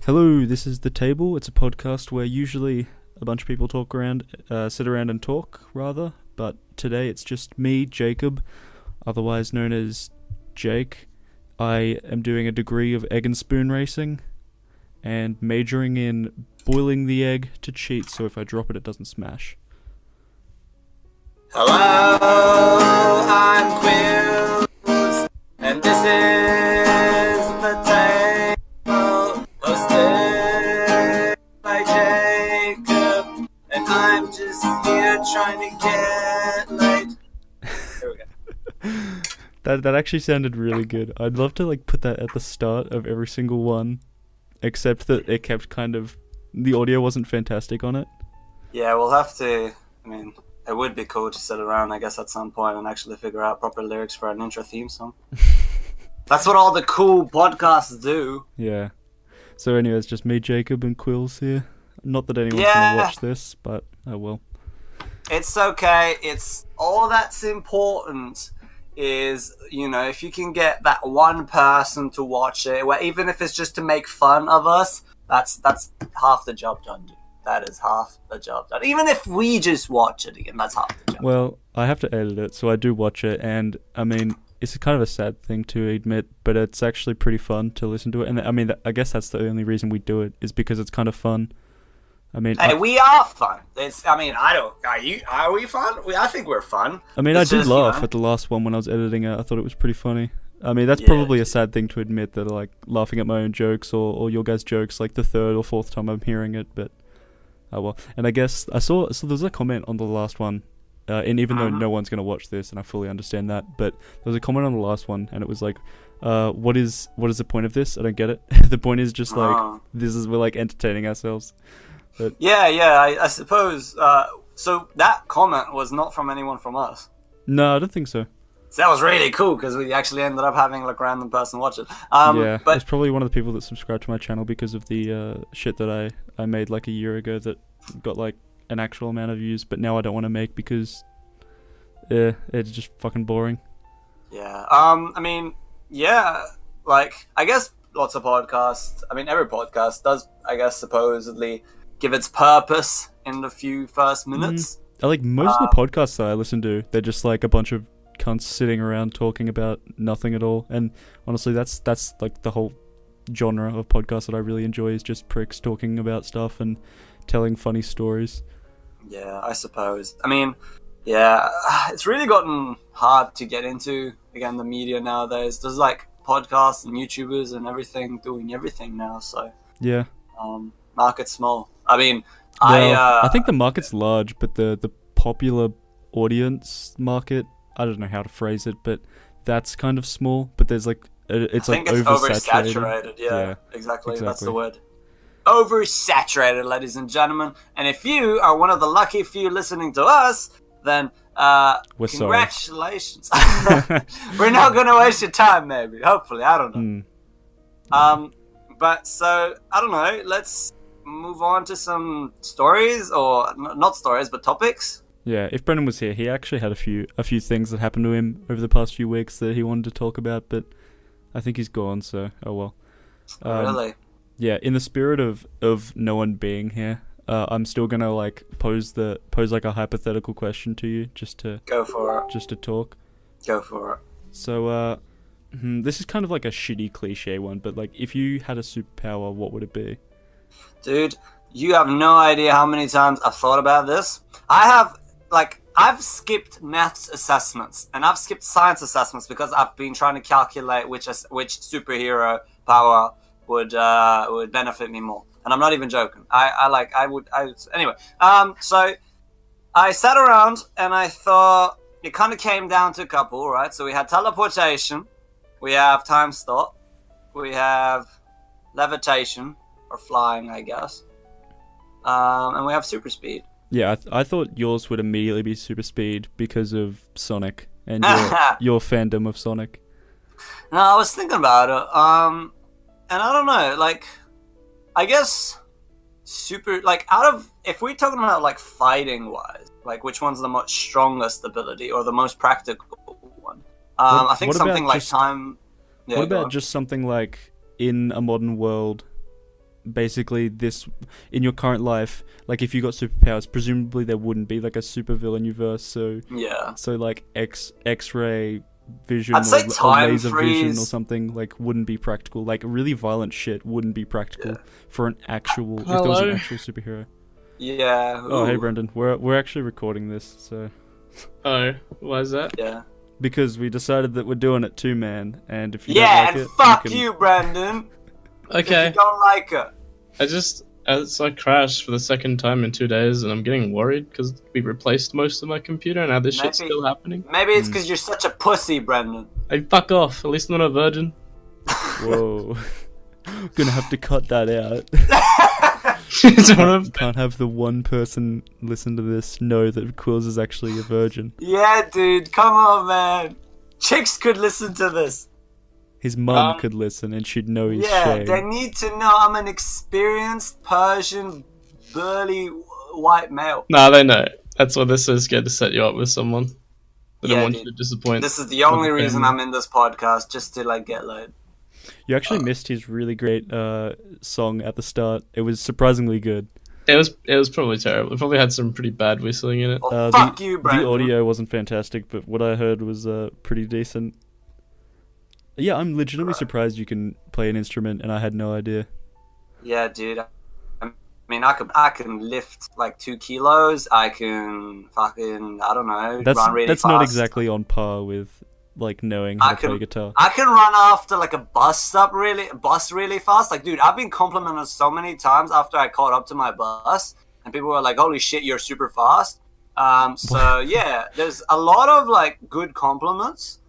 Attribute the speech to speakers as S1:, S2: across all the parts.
S1: Hello, this is The Table. It's a podcast where usually a bunch of people sit around and talk, rather. But today it's just me, Jacob, otherwise known as Jake. I am doing a degree of egg and spoon racing and majoring in boiling the egg to cheat, so if I drop it, it doesn't smash.
S2: Hello, I'm Quills, and this is The Table, hosted by Jacob, and I'm just here trying to get late. There we go.
S1: That actually sounded really good. I'd love to put that at the start of every single one, except that it kept the audio wasn't fantastic on it.
S2: Yeah, we'll have to, it would be cool to sit around, I guess, at some point and actually figure out proper lyrics for an intro theme song. That's what all the cool podcasts do.
S1: Yeah. So anyway, it's just me, Jacob, and Quills here. Not that anyone's gonna watch this, but I will.
S2: It's okay. It's all that's important is, if you can get that one person to watch it, even if it's just to make fun of us, that's half the job done, dude. That is half the job done. Even if we just watch it again, that's half the job.
S1: Well, I have to edit it, so I do watch it, and it's kind of a sad thing to admit, but it's actually pretty fun to listen to it. And I guess that's the only reason we do it, is because it's kind of fun.
S2: We are fun. Are we fun? I think we're fun.
S1: I did laugh at the last one when I was editing it. I thought it was pretty funny. That's probably a sad thing to admit, that laughing at my own jokes or your guys' jokes the third or fourth time I'm hearing it, but oh well. And I guess I saw there's a comment on the last one, and even though no one's gonna watch this, and I fully understand that, but there was a comment on the last one, and it was what is the point of this? I don't get it. The point is just we're entertaining ourselves. But
S2: I suppose. So that comment was not from anyone from us.
S1: No, I don't think so.
S2: So that was really cool because we actually ended up having a random person watch it.
S1: But it's probably one of the people that subscribed to my channel because of the shit that I made a year ago that got an actual amount of views, but now I don't want to make because it's just fucking boring.
S2: Yeah. I guess lots of podcasts. Every podcast does, I guess, supposedly give its purpose in the few first minutes.
S1: Most of the podcasts that I listen to, they're just a bunch of cunts sitting around talking about nothing at all. And honestly, that's the whole genre of podcasts that I really enjoy, is just pricks talking about stuff and telling funny stories.
S2: Yeah, I suppose. It's really gotten hard to get into, again, the media nowadays. There's podcasts and YouTubers and everything doing everything now, so
S1: yeah.
S2: Market's small.
S1: I think the market's large, but the popular audience market, I don't know how to phrase it, but that's kind of small. But there's it's
S2: oversaturated. Yeah, exactly. That's the word. Oversaturated, ladies and gentlemen. And if you are one of the lucky few listening to us, then
S1: we're
S2: congratulations. We're not going to waste your time, maybe. Hopefully, I don't know. But so I don't know. Let's move on to some stories, or not stories, but topics.
S1: Yeah, if Brendan was here, he actually had a few things that happened to him over the past few weeks that he wanted to talk about, but I think he's gone, so oh well.
S2: Really?
S1: Yeah, in the spirit of no one being here, I'm still gonna pose a hypothetical question to you, just to
S2: go for it.
S1: Just to talk.
S2: Go for it.
S1: So this is kind of a shitty cliche one, but if you had a superpower, what would it be?
S2: Dude, you have no idea how many times I've thought about this. I've skipped maths assessments and I've skipped science assessments because I've been trying to calculate which superhero power would benefit me more. And I'm not even joking. Anyway. So I sat around and I thought it kind of came down to a couple, right? So we had teleportation, we have time stop, we have levitation, or flying, I guess. And we have super speed.
S1: Yeah, I thought yours would immediately be super speed because of Sonic and your fandom of Sonic.
S2: No, I was thinking about it. And I don't know, I guess super, if we're talking about fighting wise, which one's the most strongest ability or the most practical one? I think something time. Yeah,
S1: what about just something in a modern world, basically this in your current life, like if you got superpowers, presumably there wouldn't be like a supervillain universe. So
S2: Yeah.
S1: like X-ray vision
S2: I'd say
S1: or
S2: time
S1: laser vision or
S2: freeze.
S1: something like wouldn't be practical. Like really violent shit wouldn't be practical
S2: Yeah.
S1: for an actual if there was an
S3: Hello?
S1: actual superhero.
S2: Yeah.
S1: Oh, hey
S2: ooh,
S1: Brendan, we're actually recording this, so
S3: Oh, why is that?
S2: Yeah.
S1: because we decided that we're doing it two man, and if you don't
S2: Yeah,
S1: like
S2: and
S1: it,
S2: fuck
S1: can...
S2: you, Brandon. If
S3: Okay,
S2: you don't like it.
S3: I crashed for the second time in 2 days, and I'm getting worried because we replaced most of my computer, and now this shit's
S2: Maybe-
S3: still happening.
S2: Maybe it's because you're such a pussy, Brandon.
S3: Hey, fuck off. At least I'm not a virgin.
S1: Whoa. Gonna have to cut that out.
S3: It's one of
S1: Can't have the one person listen to this know that Quills is actually a virgin.
S2: Yeah, dude, come on, man. Chicks could listen to this.
S1: His mum could listen and she'd know he's
S2: Yeah,
S1: shame.
S2: they need to know I'm an experienced Persian, burly white male.
S3: Nah, they know. That's why they're so scared to set you up with someone. They
S2: Yeah,
S3: don't want
S2: dude.
S3: you to disappoint.
S2: This is the only
S3: Okay.
S2: reason I'm in this podcast, just to like get laid.
S1: You actually missed his really great song at the start. It was surprisingly good.
S3: It was probably terrible. It probably had some pretty bad whistling in it.
S2: Well, fuck you,
S1: The
S2: Brandon.
S1: audio wasn't fantastic, but what I heard was pretty decent. Yeah, I'm legitimately surprised you can play an instrument, and I had no idea.
S2: Yeah, dude. I mean, I can lift like 2 kilos. I can fucking, I don't know, run really
S1: That's
S2: fast.
S1: not exactly on par with like knowing how
S2: I
S1: to play
S2: can-
S1: guitar.
S2: I can run after like a bus really fast. Like, dude, I've been complimented so many times after I caught up to my bus, and people were like, "Holy shit, you're super fast." So yeah, there's a lot of like good compliments.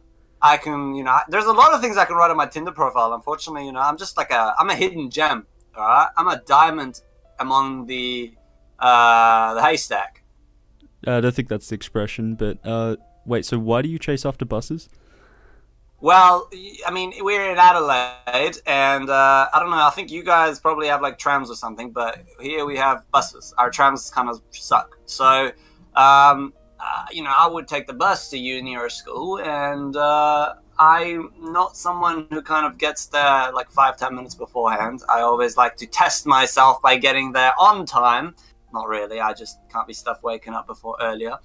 S2: I can, there's a lot of things I can write on my Tinder profile. Unfortunately, I'm just like I'm a hidden gem. All right, I'm a diamond among the haystack.
S1: I don't think that's the expression, but wait, so why do you chase after buses?
S2: Well, I mean, we're in Adelaide, and I don't know. I think you guys probably have like trams or something, but here we have buses. Our trams kind of suck. So, I would take the bus to uni or school, and I'm not someone who kind of gets there like 5-10 minutes beforehand. I always like to test myself by getting there on time. Not really. I just can't be stuff waking up before earlier.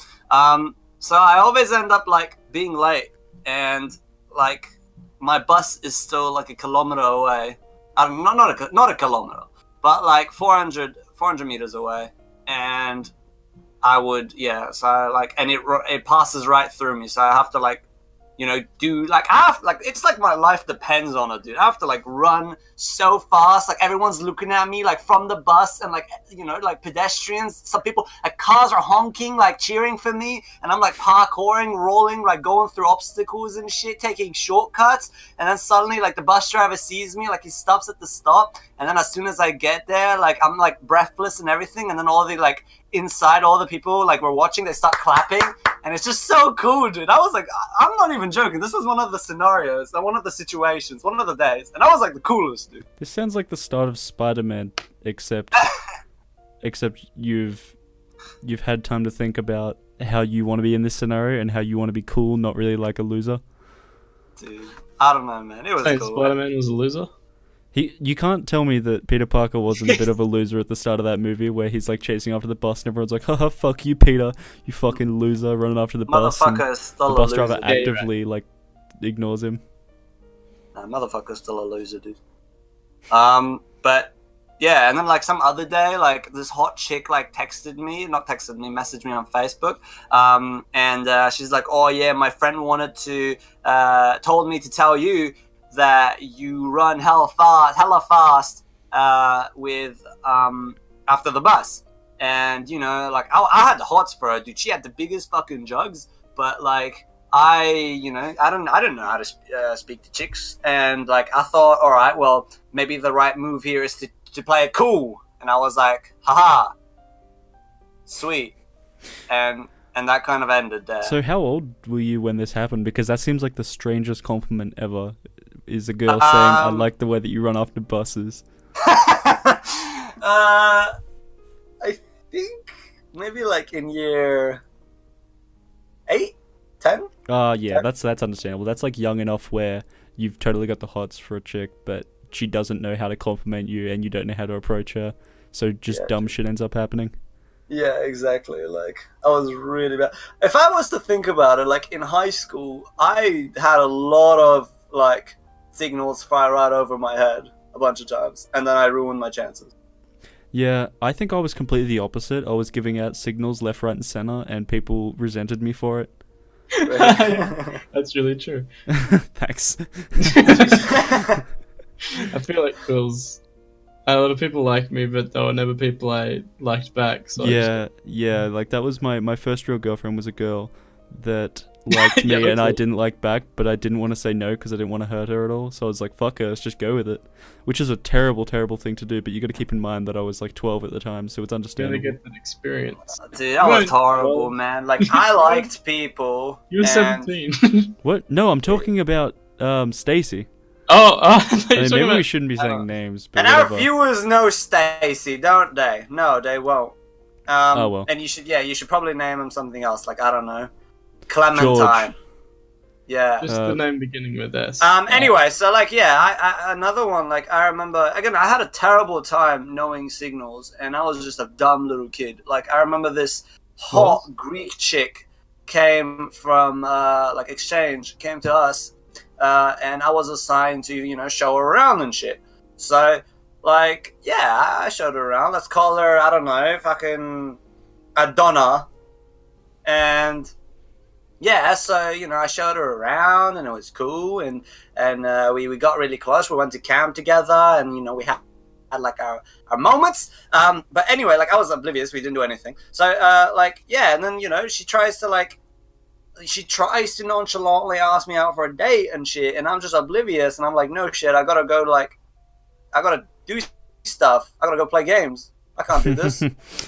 S2: So I always end up like being late, and like my bus is still like a kilometer away. Not a kilometer, but like 400 meters away, and I would so and it passes right through me, so I have to like do like it's like my life depends on it, dude. I have to like run so fast, like everyone's looking at me like from the bus, and like like pedestrians, some people like cars are honking, like cheering for me, and I'm like parkouring, rolling, like going through obstacles and shit, taking shortcuts, and then suddenly like the bus driver sees me, like he stops at the stop, and then as soon as I get there, like I'm like breathless and everything, and then all the like inside all the people like were watching, they start clapping, and it's just so cool, dude. I was like, I'm not even joking, this was one of the scenarios, one of the situations, one of the days, and I was like the coolest, dude.
S1: This sounds like the start of Spider-Man, except you've had time to think about how you want to be in this scenario and how you want to be cool, not really like a loser.
S2: Dude, I don't know, man, it was
S3: Hey,
S2: cool.
S3: Spider-Man was a loser.
S1: You can't tell me that Peter Parker wasn't a bit of a loser at the start of that movie where he's like chasing after the bus and everyone's like, haha, fuck you, Peter, you fucking loser, running after the bus. And
S2: Motherfucker is still
S1: the
S2: a
S1: bus
S2: loser.
S1: driver
S3: Yeah, you're
S1: actively like ignores him.
S2: Nah, motherfucker's still a loser, dude. But yeah, and then like some other day, like this hot chick like messaged me on Facebook, and she's like, oh yeah, my friend told me to tell you that you run hella fast with after the bus, and like I had the hots for her, dude. She had the biggest fucking jugs, but like I don't know how to speak to chicks, and like I thought, all right, well maybe the right move here is to play it cool, and I was like, haha, sweet, and that kind of ended there.
S1: So how old were you when this happened? Because that seems like the strangest compliment ever, is a girl saying, I like the way that you run after buses.
S2: I think maybe like in year 8, 10.
S1: Yeah, that's understandable. That's like young enough where you've totally got the hots for a chick, but she doesn't know how to compliment you and you don't know how to approach her. So just dumb shit ends up happening.
S2: Yeah, exactly. Like, I was really bad. If I was to think about it, like in high school, I had a lot of like signals fly right over my head a bunch of times, and then I ruined my chances.
S1: Yeah, I think I was completely the opposite. I was giving out signals left, right, and center, and people resented me for it.
S3: That's really true.
S1: Thanks.
S3: I feel like Quills. A lot of people like me, but there were never people I liked back. So
S1: yeah, like that was my first real girlfriend was a girl that liked me
S3: Yeah,
S1: and I
S3: cool.
S1: didn't like back, but I didn't want to say no because I didn't want to hurt her at all. So I was like, fuck her, let's just go with it. Which is a terrible, terrible thing to do, but you got to keep in mind that I was like 12 at the time, so it's
S3: you gotta
S1: understandable.
S3: get that experience.
S2: Dude, that was
S3: Right.
S2: horrible,
S3: Well-
S2: man. Like, I liked people.
S3: You were
S2: and
S3: 17.
S1: What? No, I'm talking about Stacy.
S3: I thought
S1: I
S3: you
S1: mean,
S3: were
S1: maybe
S3: talking
S1: we
S3: about.
S1: shouldn't be
S2: I
S1: saying
S2: don't-
S1: names, but
S2: And our
S1: whatever.
S2: viewers know Stacy, don't they? No, they won't.
S1: Oh, well.
S2: And you should probably name him something else, like, I don't know, Clementine. Yeah.
S3: Just the name beginning with S.
S2: Anyway, so like, yeah, I another one. Like, I remember again, I had a terrible time knowing signals, and I was just a dumb little kid. Like, I remember this hot Greek chick came from like exchange, came to us, and I was assigned to show her around and shit. So like, yeah, I showed her around. Let's call her, I don't know, fucking Adonna, and. Yeah, so I showed her around, and it was cool, and we got really close. We went to camp together, and we had like our moments. But anyway, like, I was oblivious. We didn't do anything. So like, yeah, and then she tries to nonchalantly ask me out for a date and shit, and I'm just oblivious, and I'm like, no shit, I gotta go, like, I gotta do stuff. I gotta go play games. I can't do this.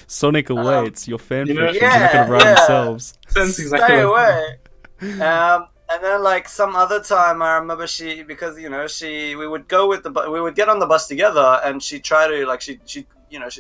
S1: Sonic awaits. Your fanfictions are not
S2: yeah,
S1: going to write
S2: yeah.
S1: themselves.
S3: Sounds exactly
S2: Stay
S3: like
S2: away. And then like some other time, I remember because we would go with we would get on the bus together, and she'd try to like she'd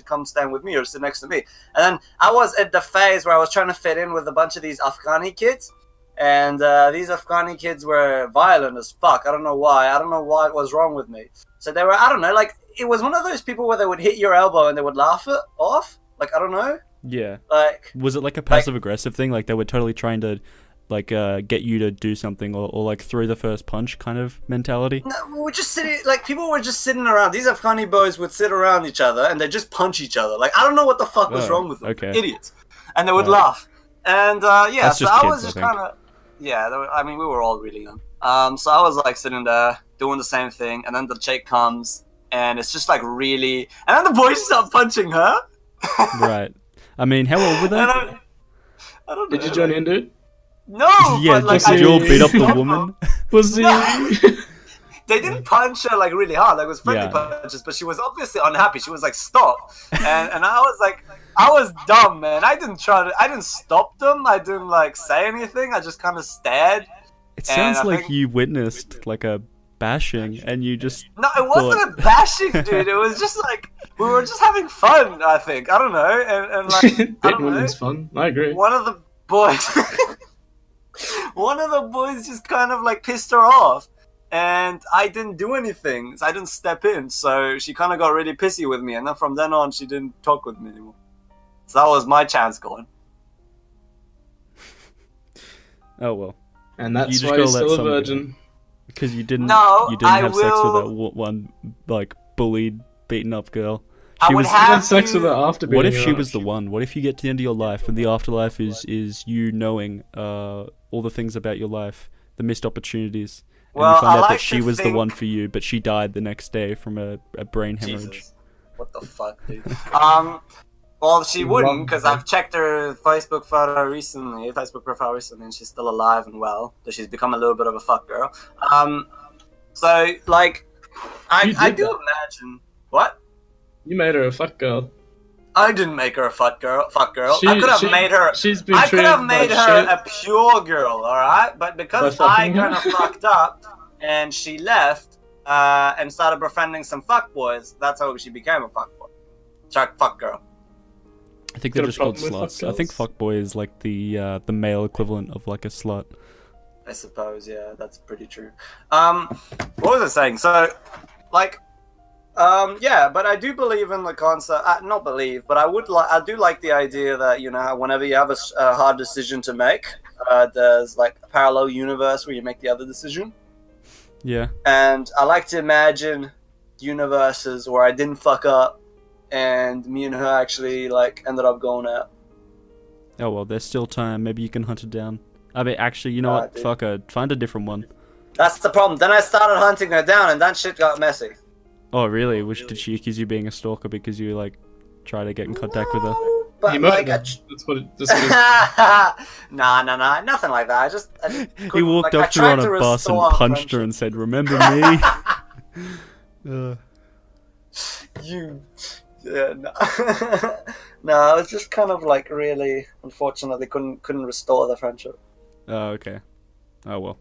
S2: come stand with me or sit next to me. And then I was at the phase where I was trying to fit in with a bunch of these Afghani kids, and these Afghani kids were violent as fuck. I don't know why. I don't know what was wrong with me. So they were, I don't know, like, it was one of those people where they would hit your elbow and they would laugh it off. Like, I don't know.
S1: Yeah.
S2: Like,
S1: was it like a passive aggressive thing? Like they were totally trying to like get you to do something or like throw the first punch kind of mentality?
S2: no, we were just sitting, like, people were just sitting around. These Afghani boys would sit around each other and they'd just punch each other. Like, I don't know what the fuck was wrong with them.
S1: okay.
S2: Idiots. And they would
S1: Right.
S2: laugh. And yeah,
S1: That's
S2: so
S1: just
S2: I
S1: kids,
S2: was just
S1: I think.
S2: kind of, yeah, I mean, we were all really young. So I was like sitting there doing the same thing, and then the chick comes, and it's just like really, and then the boys start punching her.
S1: Right. I mean, how old were they?
S2: And I don't know.
S3: Did you join in, dude?
S2: No,
S1: Yeah,
S2: but like,
S1: did you all beat up the
S2: stopped
S1: woman?
S2: them.
S3: Was he?
S2: No. They didn't punch her like really hard, like it was friendly
S1: Yeah.
S2: punches, but she was obviously unhappy. She was like, stop. And I was like, I was dumb, man. I didn't stop them. I didn't like say anything. I just kind of stared.
S1: It
S2: And
S1: sounds
S2: I
S1: like
S2: think-
S1: you witnessed like a bashing and you just
S2: No, it wasn't a bashing, dude. It was just like, we were just having fun, I think. I don't know. And like, I
S3: Dating
S2: don't know.
S3: women's fun. I agree.
S2: One of the boys, just kind of like pissed her off. And I didn't do anything. So I didn't step in. So she kind of got really pissy with me. And then from then on, she didn't talk with me anymore. So that was my chance gone.
S1: oh well,
S3: And
S1: You
S3: that's
S1: just
S3: why
S1: gotta
S3: you're
S1: let
S3: still a
S1: some go.
S3: virgin.
S1: because you didn't
S2: No, I
S1: have sex with
S2: will-
S1: that one like bullied, beaten up girl.
S2: I
S1: She
S2: would
S1: was-
S3: You had
S2: have
S3: sex
S2: to...
S3: with her after being
S1: What if
S3: her
S1: she
S3: up?
S1: was the one? What if you get to the end of your life and the afterlife is you knowing all the things about your life, the missed opportunities, and
S2: Well,
S1: you find
S2: I
S1: out
S2: like
S1: that she
S2: to
S1: was the
S2: think-
S1: one for you, but she died the next day from a brain hemorrhage.
S2: Jesus. What the fuck, dude? Well, she wouldn't, because I've checked her Facebook profile recently, and she's still alive and well. So she's become a little bit of a fuck girl. So like,
S3: You
S2: I
S3: did
S2: do
S3: that.
S2: imagine what.
S3: You made her a fuck girl.
S2: I didn't make her a fuck girl.
S3: She-
S2: I could have
S3: she-
S2: made her.
S3: She's been
S2: I could have
S3: treated
S2: made
S3: like
S2: her
S3: shit.
S2: a pure girl, all right. But because
S3: By
S2: I
S3: fucking her?
S2: kind of fucked up and she left and started befriending some fuck boys, that's how she became a fuck boy. Fuck girl.
S1: I think
S3: Got
S1: they're
S3: a
S1: just called
S3: problem with
S1: sluts. I think
S3: fuck
S1: fuckboy is like the male equivalent of like a slut.
S2: I suppose, yeah, that's pretty true. What was I saying? So, like, Yeah, but I do believe in the concept. Not believe, but I do like the idea that whenever you have a hard decision to make, there's like a parallel universe where you make the other decision.
S1: Yeah.
S2: And I like to imagine universes where I didn't fuck up, and me and her actually like ended up going out.
S1: Oh well, there's still time. Maybe you can hunt it down. I mean, actually, you know what?
S2: Dude.
S1: Fuck her. Find a different one.
S2: That's the problem. Then I started hunting her down, and that shit got messy.
S1: Oh really? Did she accuse you of being a stalker because you like try to get in contact with her?
S2: But
S3: You
S2: like,
S3: murdered her. That's what it
S2: nah, nothing like that. I just
S1: He
S2: couldn't-
S1: walked
S2: like, I
S1: up to her
S2: tried
S1: on a
S2: to
S1: bus and
S2: restore
S1: punched her
S2: friendship.
S1: and said, "Remember me?"
S2: You, yeah, no. No, it's just kind of like really unfortunate they couldn't restore the friendship.
S1: Oh, okay. Oh well.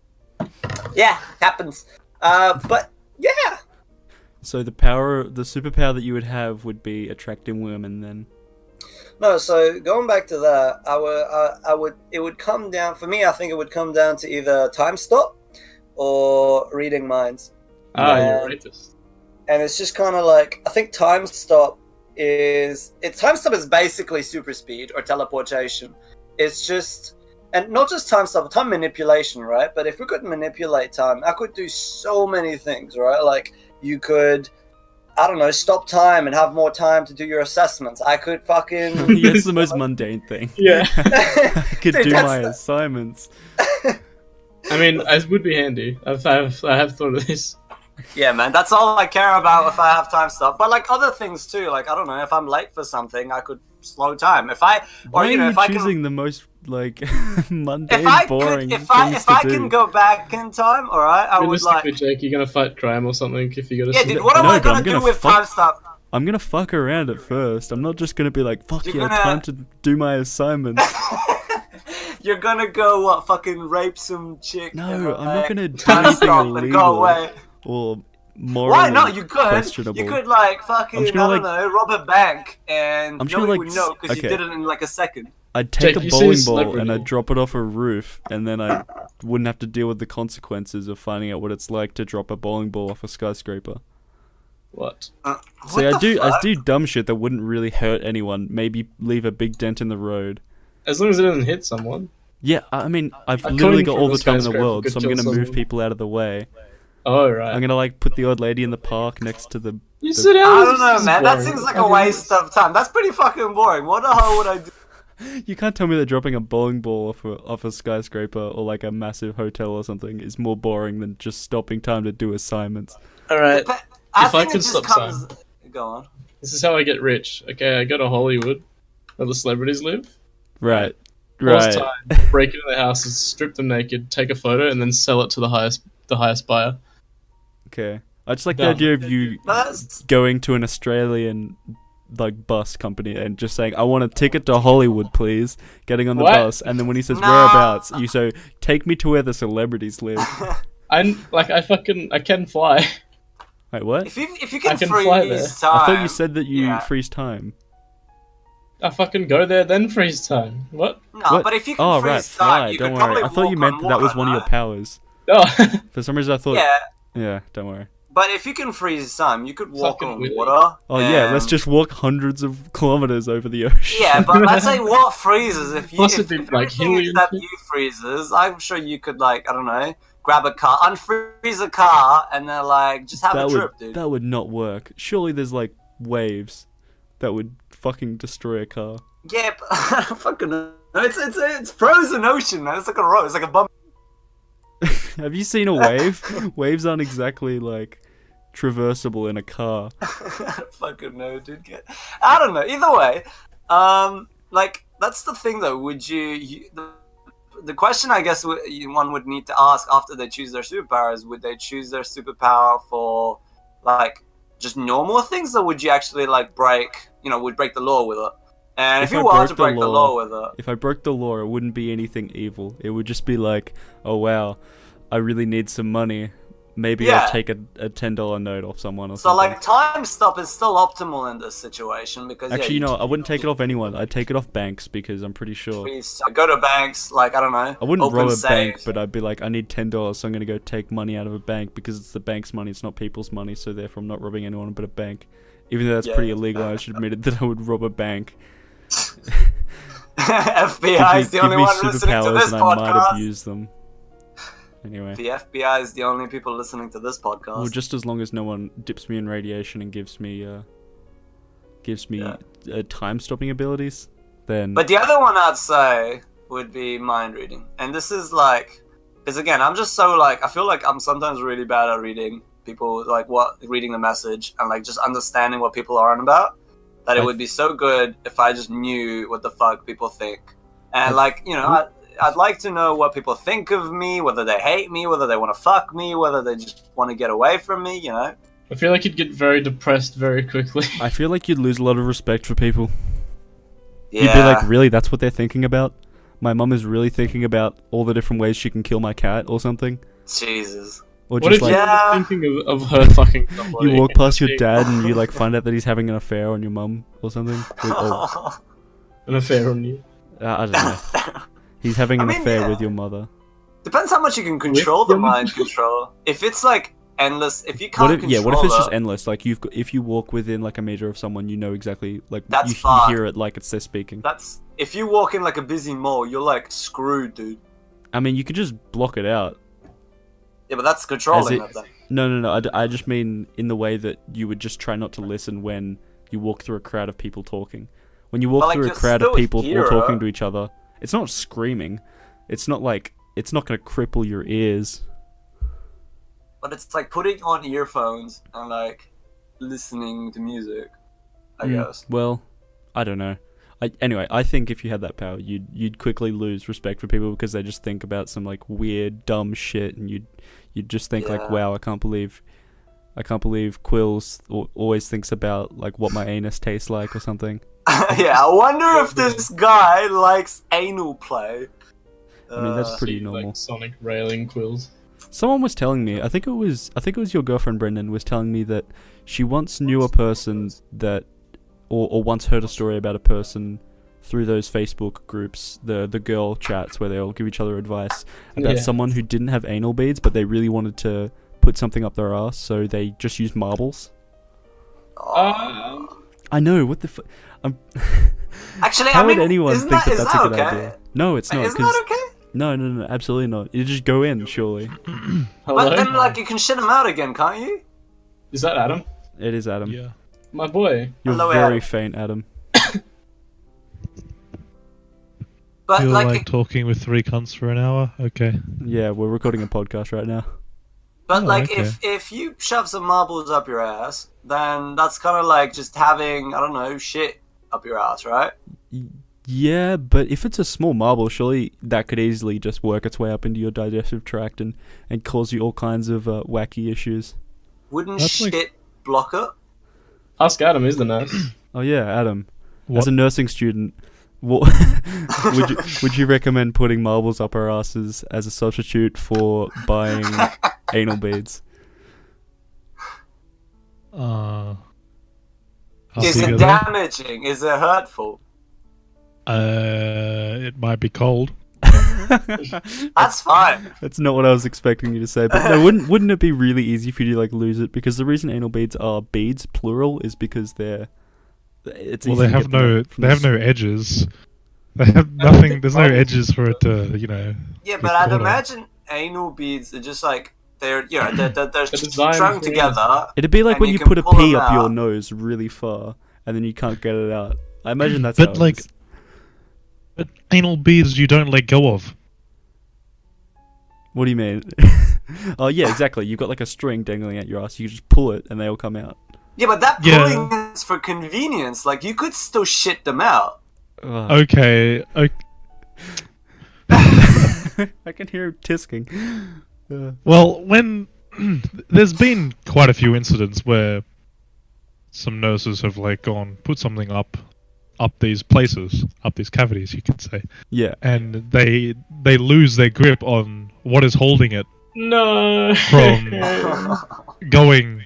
S2: Yeah, happens. But yeah,
S1: So the superpower that you would have would be attracting women then.
S2: no. So going back to that, it would come down for me. I think it would come down to either time stop or reading minds.
S3: Ah,
S2: Yeah.
S3: you're a rapist.
S2: And it's just kind of like, I think time stop is basically super speed or teleportation. It's just, and not just time stop, time manipulation, right? But if we could manipulate time, I could do so many things, right? Like you could, I don't know, stop time and have more time to do your assessments. I could fucking
S1: Yeah, it's the most mundane thing.
S3: Yeah.
S1: I could
S2: Dude,
S1: do
S2: that's
S1: my
S2: the-
S1: assignments.
S3: I mean, it would be handy. I have thought of this.
S2: Yeah, man, that's all I care about if I have time stop. But like other things too, like I don't know, if I'm late for something, I could slow time. If I,
S1: Why
S2: or
S1: are
S2: you know,
S1: you
S2: if I
S1: choosing
S2: can,
S1: the most like mundane,
S2: if I
S1: boring
S2: could,
S1: things
S2: if I
S1: to do?
S2: can go back in time, all right, I would like.
S3: Realistically, Jake, you're gonna fight crime or something if you got to.
S2: Yeah, dude, what am
S1: No,
S2: I
S1: but I'm
S2: gonna do
S1: gonna
S2: with
S1: fuck-
S2: time stop?
S1: I'm gonna fuck around at first. I'm not just gonna be like, fuck
S2: You're
S1: yeah,
S2: gonna-
S1: time to do my assignments.
S2: You're gonna go what? Fucking rape some chick?
S1: No,
S2: and,
S1: I'm not gonna do
S2: time
S1: anything
S2: stop and go
S1: illegal
S2: away.
S1: or morally
S2: Why not? You could.
S1: questionable.
S2: You could like fucking,
S1: I'm
S2: I
S1: just gonna,
S2: don't know, rob a bank, and
S1: I'm just gonna,
S2: nobody
S1: like,
S2: would know because
S1: okay.
S2: you did it in like a second.
S1: I'd take
S3: Jake,
S1: a
S3: you see
S1: bowling
S3: a
S1: ball and
S3: celebrity.
S1: I'd drop it off a roof, and then I wouldn't have to deal with the consequences of finding out what it's like to drop a bowling ball off a skyscraper.
S3: What?
S1: See,
S2: What
S1: I
S2: the fuck?
S1: do dumb shit that wouldn't really hurt anyone. Maybe leave a big dent in the road.
S3: As long as it doesn't hit someone.
S1: Yeah, I mean, I've
S3: A
S1: literally
S3: coin
S1: got
S3: from
S1: all
S3: a
S1: the time in the
S3: skyscraper
S1: world,
S3: could
S1: so I'm
S3: kill
S1: gonna move
S3: someone.
S1: people out of the way.
S3: Oh right.
S1: I'm gonna like put the old lady in the park next to the.
S3: You sit down.
S2: I don't know,
S3: this is
S2: man. That
S3: boring.
S2: seems like a waste of time. That's pretty fucking boring. What the hell would I do?
S1: You can't tell me that dropping a bowling ball off a skyscraper or like a massive hotel or something is more boring than just stopping time to do assignments.
S3: All right.
S2: But
S3: If I
S2: think
S3: could
S2: it just
S3: stop
S2: comes. Go on.
S3: This is how I get rich. Okay, I go to Hollywood, where the celebrities live.
S1: Right.
S3: Pause
S1: Right.
S3: time, break into their houses, strip them naked, take a photo, and then sell it to the highest buyer.
S1: Okay. I just like the
S3: Done.
S1: idea of you
S2: That's
S1: going to an Australian like bus company and just saying, "I want a ticket to Hollywood, please." Getting on the
S3: What?
S1: bus, and then when he says
S2: Nah.
S1: whereabouts, you say, "Take me to where the celebrities live."
S3: I can fly.
S1: Wait, what?
S2: if you
S3: I
S2: can
S3: can fly
S2: freeze
S3: there.
S2: time.
S1: I thought you said that you
S2: yeah.
S1: freeze time.
S3: I fucking go there, then freeze time. What?
S2: No,
S1: What?
S2: but if you can
S1: Oh,
S2: freeze
S1: right,
S2: time,
S1: fly.
S2: you
S1: Don't
S2: could
S1: worry.
S2: probably
S1: I thought you
S2: walk
S1: meant
S2: on
S1: that was
S2: water,
S1: one of your
S2: right?
S1: powers.
S3: No.
S1: For some reason, I thought.
S2: Yeah,
S1: Yeah. Don't worry.
S2: but if you can freeze time, you could walk
S3: Fucking
S2: on
S3: Willy.
S2: water.
S1: Oh yeah, let's
S2: and-
S1: just walk hundreds of kilometers over the ocean.
S2: Yeah, but let's say what freezes. If you
S3: Plus
S2: if,
S3: it'd be
S2: if
S3: like
S2: everything
S3: hilly and
S2: except
S3: shit.
S2: you freezes, I'm sure you could like I don't know, grab a car, unfreeze a car, and then like just have a trip, dude.
S1: that would not work. Surely there's like waves that would fucking destroy a car.
S2: Yeah, but I don't fucking know. It's frozen ocean, man. It's like a road. It's like a bump.
S1: Have you seen a wave? Waves aren't exactly like traversable in a car.
S2: I don't fucking know, dude. I don't know. Either way, like that's the thing, though. Would the question I guess one would need to ask after they choose their superpower is: would they choose their superpower for like just normal things, or would you actually like break the law with it? And if
S1: If
S2: you
S1: I
S2: were
S1: broke
S2: to
S1: the
S2: break the
S1: law-
S2: law with it,
S1: If I broke the law, it wouldn't be anything evil. It would just be like, oh wow, I really need some money. maybe
S2: Yeah.
S1: I'll take a $10 note off someone or
S2: So
S1: something.
S2: like time stop is still optimal in this situation because
S1: Actually,
S2: yeah,
S1: I wouldn't take it off anyone. I'd take it off banks because I'm pretty sure.
S2: please go to banks, like I don't know.
S1: I wouldn't
S2: open
S1: rob a
S2: save.
S1: bank, but I'd be like, I need $10, so I'm gonna go take money out of a bank because it's the bank's money, it's not people's money, so therefore I'm not robbing anyone but a bank. Even though that's
S2: Yeah,
S1: pretty
S2: that's
S1: illegal,
S2: fair.
S1: I should admit it that I would rob a bank.
S2: FBI is the only
S1: give me
S2: one listening to
S1: superpowers
S2: this
S1: and I might
S2: podcast.
S1: abuse them. Anyway.
S2: The FBI is the only people listening to this podcast.
S1: Well, just as long as no one dips me in radiation and gives me time-stopping abilities, then...
S2: But the other one I'd say would be mind reading. And this is like, because again, I'm just so like, I feel like I'm sometimes really bad at reading people, like reading the message and like just understanding what people are on about. That it would be so good if I just knew what the fuck people think. And like, you know, I'd like to know what people think of me, whether they hate me, whether they want to fuck me, whether they just want to get away from me, you know?
S3: I feel like you'd get very depressed very quickly.
S1: I feel like you'd lose a lot of respect for people.
S2: Yeah.
S1: You'd be like, really, that's what they're thinking about? My mum is really thinking about all the different ways she can kill my cat or something?
S2: Jesus.
S1: Or
S3: What
S1: just
S3: if
S1: like,
S3: you're thinking of her fucking somebody?
S1: you walk past your dad and you like find out that he's having an affair on your mum or something?
S3: An affair on you.
S1: I don't know. He's having an affair with your mother.
S2: Depends how much you can control the mind control. If it's like endless, if you can't control
S1: what if it's just
S2: it,
S1: endless? Like if you walk within like a meter of someone, you know exactly like
S2: That's
S1: you
S2: fine.
S1: hear it like it's they're speaking.
S2: that's if you walk in like a busy mall, you're like screwed, dude.
S1: I mean, you could just block it out.
S2: Yeah, but that's controlling
S1: As
S2: it. Then.
S1: No. I just mean in the way that you would just try not to listen when you walk through a crowd of people talking. When you walk
S2: But, like,
S1: through a
S2: you're
S1: crowd of
S2: still
S1: people
S2: here.
S1: all talking to each other, it's not screaming. It's not like it's not gonna cripple your ears.
S2: But it's like putting on earphones and like listening to music. I guess.
S1: Well, I don't know. Anyway, I think if you had that power, you'd quickly lose respect for people because they just think about some like weird, dumb shit, and you'd just think like,
S2: Yeah.
S1: wow, I can't believe Quills always thinks about like what my anus tastes like or something.
S2: Yeah, I wonder if this guy likes anal play.
S1: I mean, that's pretty
S3: See,
S1: normal.
S3: like Sonic railing quills.
S1: Someone was telling me, I think it was your girlfriend Brendan was telling me that she once knew a person that, or once heard a story about a person through those Facebook groups, the girl chats where they all give each other advice about
S3: Yeah.
S1: someone who didn't have anal beads, but they really wanted to put something up their ass, so they just used marbles. I know, what the
S2: Actually,
S1: How
S2: I mean,
S1: would anyone
S2: isn't
S1: think that
S2: is
S1: that's a good
S2: okay?
S1: idea? No, it's not.
S2: Isn't
S1: 'Cause-
S2: that okay?
S1: No, absolutely not. You just go in, surely.
S3: Hello?
S2: But then, like, you can shit him out again, can't you?
S3: Is that Adam?
S1: It is Adam.
S4: Yeah.
S3: My boy.
S1: You're
S2: Hello,
S1: very
S2: Adam.
S1: faint, Adam.
S2: But
S4: You're
S2: like,
S4: like talking with three cunts for an hour? Okay.
S1: Yeah, we're recording a podcast right now.
S2: but
S4: Oh,
S2: like,
S4: okay.
S2: if you shove some marbles up your ass, then that's kind of like just having, I don't know, shit up your ass, right?
S1: Yeah, but if it's a small marble, surely that could easily just work its way up into your digestive tract and cause you all kinds of wacky issues.
S2: Wouldn't
S4: That's like-
S2: shit block it?
S3: Ask Adam, is the nurse.
S1: Oh yeah, Adam.
S4: What?
S1: As a nursing student, what would you recommend putting marbles up our asses as a substitute for buying anal beads?
S4: I'll
S2: Is
S4: see
S2: it
S4: you there.
S2: damaging? Is it hurtful?
S4: It might be cold.
S2: That's fine.
S1: That's not what I was expecting you to say. But no, wouldn't it be really easy for you to like lose it? Because the reason anal beads are beads plural is because it's
S4: Well,
S1: easy
S4: they
S1: to
S4: have
S1: get them
S4: no,
S1: from
S4: they have
S1: the
S4: no edges. They have nothing. There's no edges for it to,
S2: Yeah, but I'd
S4: Recorder.
S2: imagine anal beads are just like they're they're
S3: designed
S2: strung
S3: for-
S2: together.
S1: It'd be like
S2: and
S1: when
S2: you
S1: you
S2: can
S1: put a
S2: pull
S1: pea
S2: them
S1: up your
S2: out.
S1: nose really far and then you can't get it out. I imagine that's
S4: But,
S1: how it
S4: like-
S1: is.
S4: But anal beads you don't let go of.
S1: What do you mean? Oh yeah, exactly. You've got like a string dangling at your ass. You can just pull it and they all come out.
S2: Yeah, but that
S4: Yeah.
S2: pulling is for convenience. Like you could still shit them out.
S1: Ugh.
S4: Okay.
S1: I can hear him tisking.
S4: Well, when there's been quite a few incidents where some nurses have like gone put something up these places, up these cavities, you could say,
S1: Yeah.
S4: and they lose their grip on what is holding it
S3: No.
S4: from going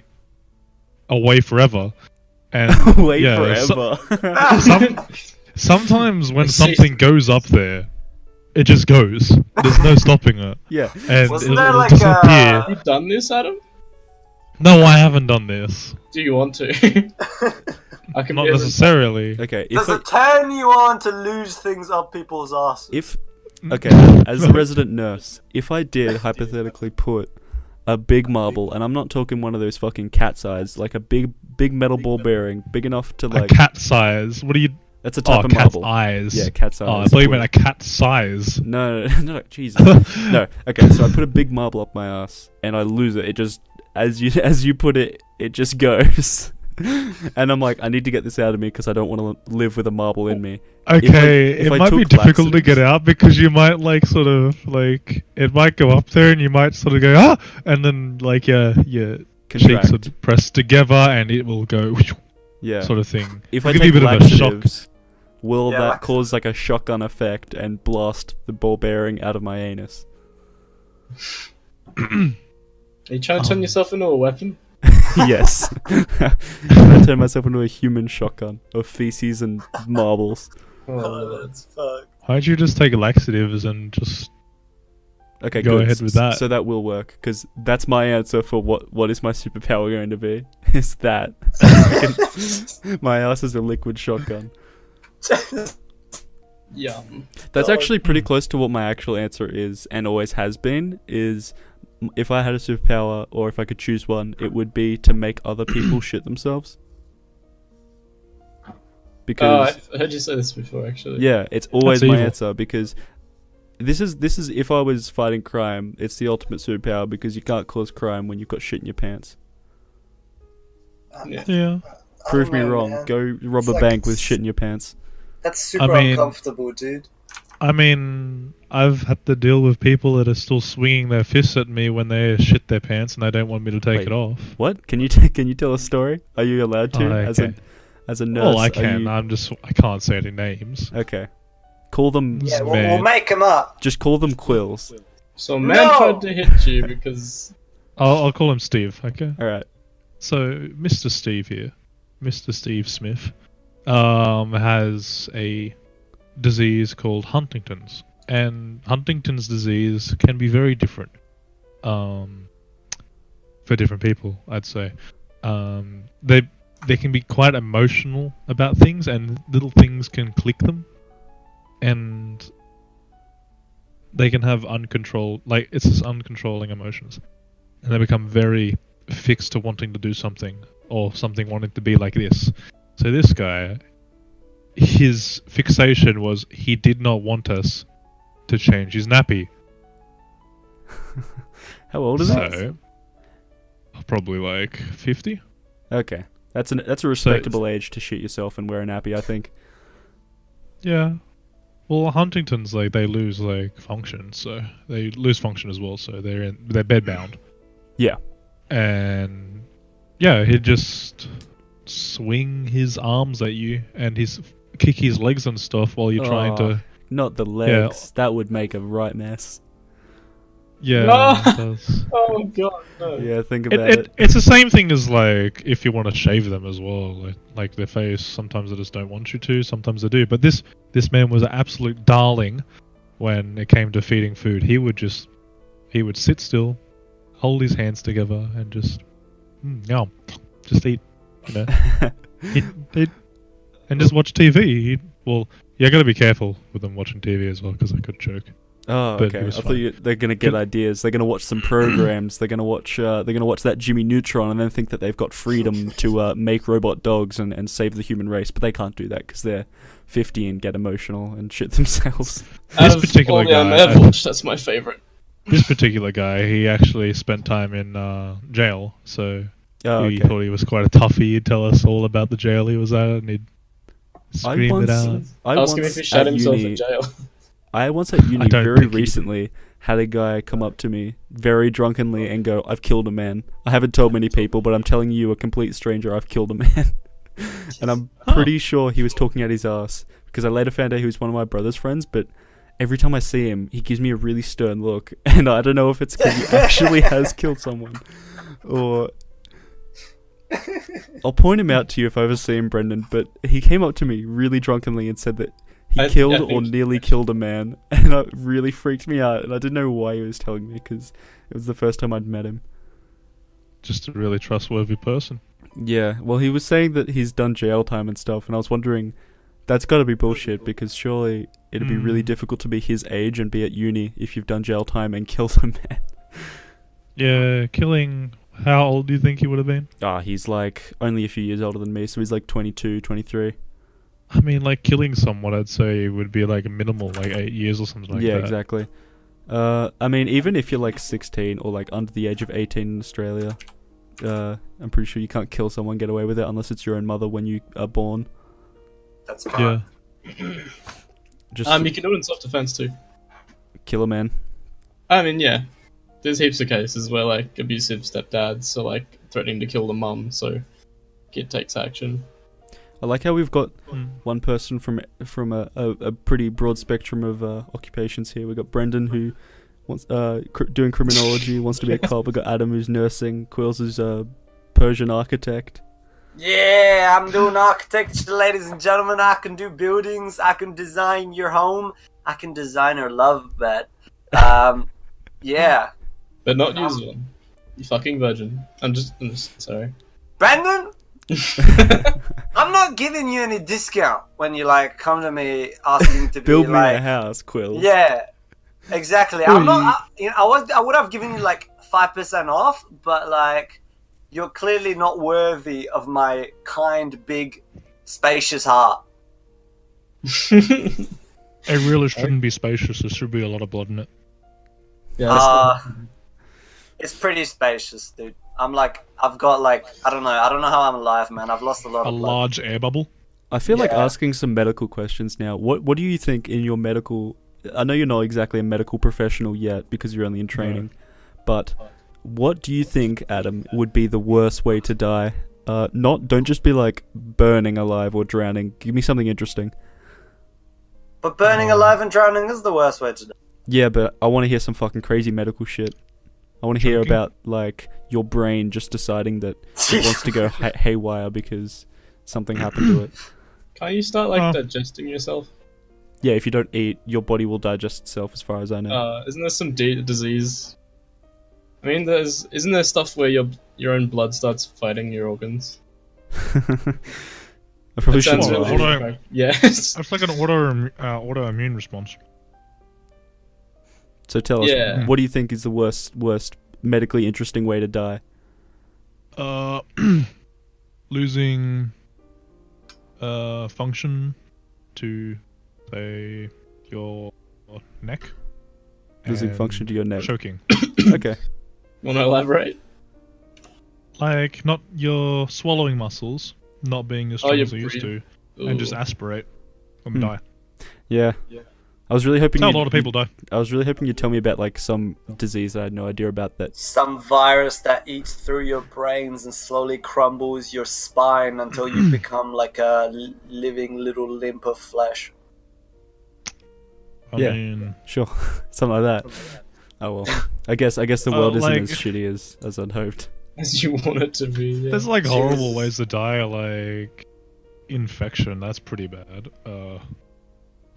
S4: away forever. And
S1: Wait
S4: yeah,
S1: forever.
S4: sometimes when something goes up there, it just goes. There's no stopping it.
S1: Yeah.
S4: And
S2: Wasn't
S4: it'll
S2: there like
S4: disappear.
S3: Have you done this, Adam?
S4: No, I haven't done this.
S3: Do you want to? I can
S4: Not
S3: be a-
S4: necessarily.
S1: Okay.
S2: Does it turn you on to lose things up people's asses?
S1: Okay, as the resident nurse, if I did hypothetically put a big marble, and I'm not talking one of those fucking cat's eyes, like a big metal ball bearing, big enough to
S4: A
S1: like.
S4: cat size. What do you?
S1: That's a type
S4: Oh,
S1: of
S4: cat's
S1: marble.
S4: eyes.
S1: Yeah, cat's eyes.
S4: Oh, I thought you meant a cat size.
S1: No, no, Jesus. No. Okay, so I put a big marble up my ass, and I lose it. It just, as you put it, it just goes. And I'm like, I need to get this out of me because I don't want to live with a marble in me.
S4: Okay,
S1: if I
S4: it might be
S1: took
S4: difficult to
S1: laxatives-
S4: get out because you might like sort of like it might go up there and you might sort of go and then like your cheeks
S1: Contract.
S4: would press together and it will go
S1: Yeah.
S4: sort of thing.
S1: If
S4: It
S1: I
S4: could be
S1: take
S4: a bit of a shock.
S1: laxatives, will
S2: Yeah,
S1: that
S2: laxatives.
S1: cause like a shotgun effect and blast the ball bearing out of my anus?
S3: Are you trying to turn yourself into a weapon?
S1: Yes. I turn myself into a human shotgun of feces and marbles.
S2: Oh, that's fucked.
S4: Why don't you just take laxatives and just
S1: Okay,
S4: Go
S1: good.
S4: ahead with that.
S1: So that will work because that's my answer for what is my superpower going to be? Is that my ass is a liquid shotgun.
S3: Yum.
S1: That's
S2: God.
S1: actually pretty close to what my actual answer is and always has been. Is if I had a superpower or if I could choose one, it would be to make other people shit themselves.
S3: Oh,
S1: Because
S3: I heard you say this before, actually.
S1: yeah, it's always
S4: That's
S1: my
S4: evil.
S1: answer because this is if I was fighting crime, it's the ultimate superpower because you can't cause crime when you've got shit in your pants.
S4: yeah.
S1: Prove
S5: don't
S1: me
S5: know,
S1: wrong.
S5: man.
S1: Go rob
S5: It's
S1: a
S5: like
S1: bank with
S5: s-
S1: shit in your pants.
S5: That's super
S4: mean-
S5: uncomfortable, dude.
S4: I mean, I've had to deal with people that are still swinging their fists at me when they shit their pants and they don't want me to take
S1: Wait.
S4: it off.
S1: What? Can you can you tell a story? Are you allowed to
S4: Oh,
S1: as
S4: okay.
S1: a nurse?
S4: Well, I
S1: are
S4: can.
S1: you-
S4: I can't say any names.
S1: Okay. Call them.
S5: Yeah, we'll
S4: Man.
S5: make them up.
S1: Just call them quills.
S3: So a man
S5: No!
S3: tried to hit you because...
S4: I'll call him Steve. Okay.
S1: All right.
S4: So, Mr. Steve here, Mr. Steve Smith, has a disease called Huntington's, and Huntington's disease can be very different, for different people. I'd say, they can be quite emotional about things, and little things can click them, and they can have it's just uncontrolling emotions, and they become very fixed to wanting to do something or something wanting to be like this. So this guy, his fixation was he did not want us to change his nappy.
S1: How old is it?
S4: So probably like 50.
S1: Okay. That's a respectable age to shit yourself and wear a nappy, I think.
S4: Yeah. Well, Huntington's like they lose like function, so they lose function as well. So they're bedbound.
S1: Yeah.
S4: And yeah, he'd just swing his arms at you and kick his legs and stuff while you're trying
S1: Oh.
S4: to.
S1: Not the legs. That would make a right mess.
S4: Yeah.
S3: No!
S4: it does.
S3: Oh god, no.
S1: Yeah, think about it.
S4: It's the same thing as like if you want to shave them as well, like their face. Sometimes they just don't want you to, sometimes they do. But this man was an absolute darling when it came to feeding food. He would sit still, hold his hands together, and just just eat, you know, he'd, and just watch TV. Well, you gotta be careful with them watching TV as well because I could choke.
S1: Oh,
S4: But
S1: okay.
S4: it
S1: I
S4: was
S1: thought
S4: fun.
S1: they're gonna get ideas. They're gonna watch some programs. They're gonna watch that Jimmy Neutron and then think that they've got freedom to make robot dogs and save the human race. But they can't do that because they're 50 and get emotional and shit themselves.
S3: Out
S4: This
S3: of
S4: particular
S3: all the anime
S4: guy,
S3: I've watched, that's my favorite.
S4: This particular guy, he actually spent time in jail, so
S1: Oh,
S4: he
S1: okay.
S4: thought he was quite a toughie. He'd tell us all about the jail he was at, and he'd scream it out.
S1: I
S3: Ask him if he shut himself in jail.
S1: I once at uni
S4: don't
S1: very
S4: think he did.
S1: recently had a guy come up to me very drunkenly and go, "I've killed a man. I haven't told many people, but I'm telling you, a complete stranger, I've killed a man." And I'm pretty sure he was talking at his ass because I later found out he was one of my brother's friends. But every time I see him, he gives me a really stern look, and I don't know if it's because he actually has killed someone, or I'll point him out to you if I ever see him, Brendan. But he came up to me really drunkenly and said that he killed or nearly killed a man, and it really freaked me out. And I didn't know why he was telling me because it was the first time I'd met him.
S4: Just a really trustworthy person.
S1: Yeah, well, he was saying that he's done jail time and stuff, and I was wondering, that's got to be bullshit because surely it'd be really difficult to be his age and be at uni if you've done jail time and killed a man.
S4: Yeah, killing... How old do you think he would have been?
S1: He's like only a few years older than me, so he's like 22, 23.
S4: I mean, like, killing someone, I'd say would be like a minimal, like 8 years or something like that.
S1: Yeah, exactly. I mean, even if you're like 16 or like under the age of 18 in Australia, I'm pretty sure you can't kill someone, get away with it, unless it's your own mother when you are born.
S2: That's fine.
S4: Yeah.
S1: Just
S3: You can do it in self-defense too.
S1: kill a man.
S3: I mean, yeah. There's heaps of cases where, like, abusive stepdads are, like, threatening to kill the mum, so kid takes action.
S1: I like how we've got one person from a pretty broad spectrum of occupations here. We've got Brendan, who wants doing criminology, wants to be a cop. We've got Adam, who's nursing. Quills is a Persian architect.
S2: Yeah, I'm doing architecture, ladies and gentlemen. I can do buildings. I can design your home. I can design your love bed. Yeah.
S3: But not use one. You fucking virgin. I'm just sorry.
S2: Brandon? I'm not giving you any discount when you like come to me asking to
S1: Build
S2: be
S1: me
S2: like
S1: a house, Quill.
S2: Yeah, exactly. I'm not. I would have given you like 5% off, but like you're clearly not worthy of my kind, big, spacious heart.
S4: It really shouldn't be spacious. There should be a lot of blood in it.
S3: Yeah.
S2: It's pretty spacious, dude. I've got like, I don't know how I'm alive, man. I've lost a lot of blood.
S4: large air bubble.
S1: I feel like
S2: Yeah.
S1: asking some medical questions now. What do you think in your medical... I know you're not exactly a medical professional yet because you're only in training, but what do you think, Adam, would be the worst way to die? Don't just be like burning alive or drowning. Give me something interesting.
S2: But burning alive and drowning is the worst way to die.
S1: Yeah, but I want to hear some fucking crazy medical shit. I want to hear
S4: Choking?
S1: about like your brain just deciding that it wants to go haywire because something happened to it.
S3: Can't you start like digesting yourself?
S1: Yeah, if you don't eat, your body will digest itself, as far as I know.
S3: Isn't there some disease? I mean, isn't there stuff where your own blood starts fighting your organs?
S1: I probably
S3: That sounds
S1: shouldn't.
S3: really yes.
S4: It's like an autoimmune response.
S1: So tell us,
S3: Yeah.
S1: what do you think is the worst medically interesting way to die?
S4: Losing function to, say, your neck.
S1: Losing
S4: and
S1: function to your neck.
S4: Choking.
S1: Okay.
S3: Want to elaborate?
S4: Like, not your swallowing muscles not being as strong
S3: your
S4: as they used to,
S3: Ooh.
S4: and just aspirate and die.
S1: Yeah. I was really hoping.
S4: That's how a lot of people die.
S1: I was really hoping you'd tell me about like some disease I had no idea about that.
S2: Some virus that eats through your brains and slowly crumbles your spine until you become like a living little limp of flesh.
S4: I
S1: Yeah.
S4: mean,
S1: Sure, something like that. Oh well. I guess the world isn't
S4: like-
S1: as shitty as I'd hoped.
S3: As you want it to be. Yeah.
S4: there's like horrible
S2: Jesus.
S4: ways to die, like infection. That's pretty bad.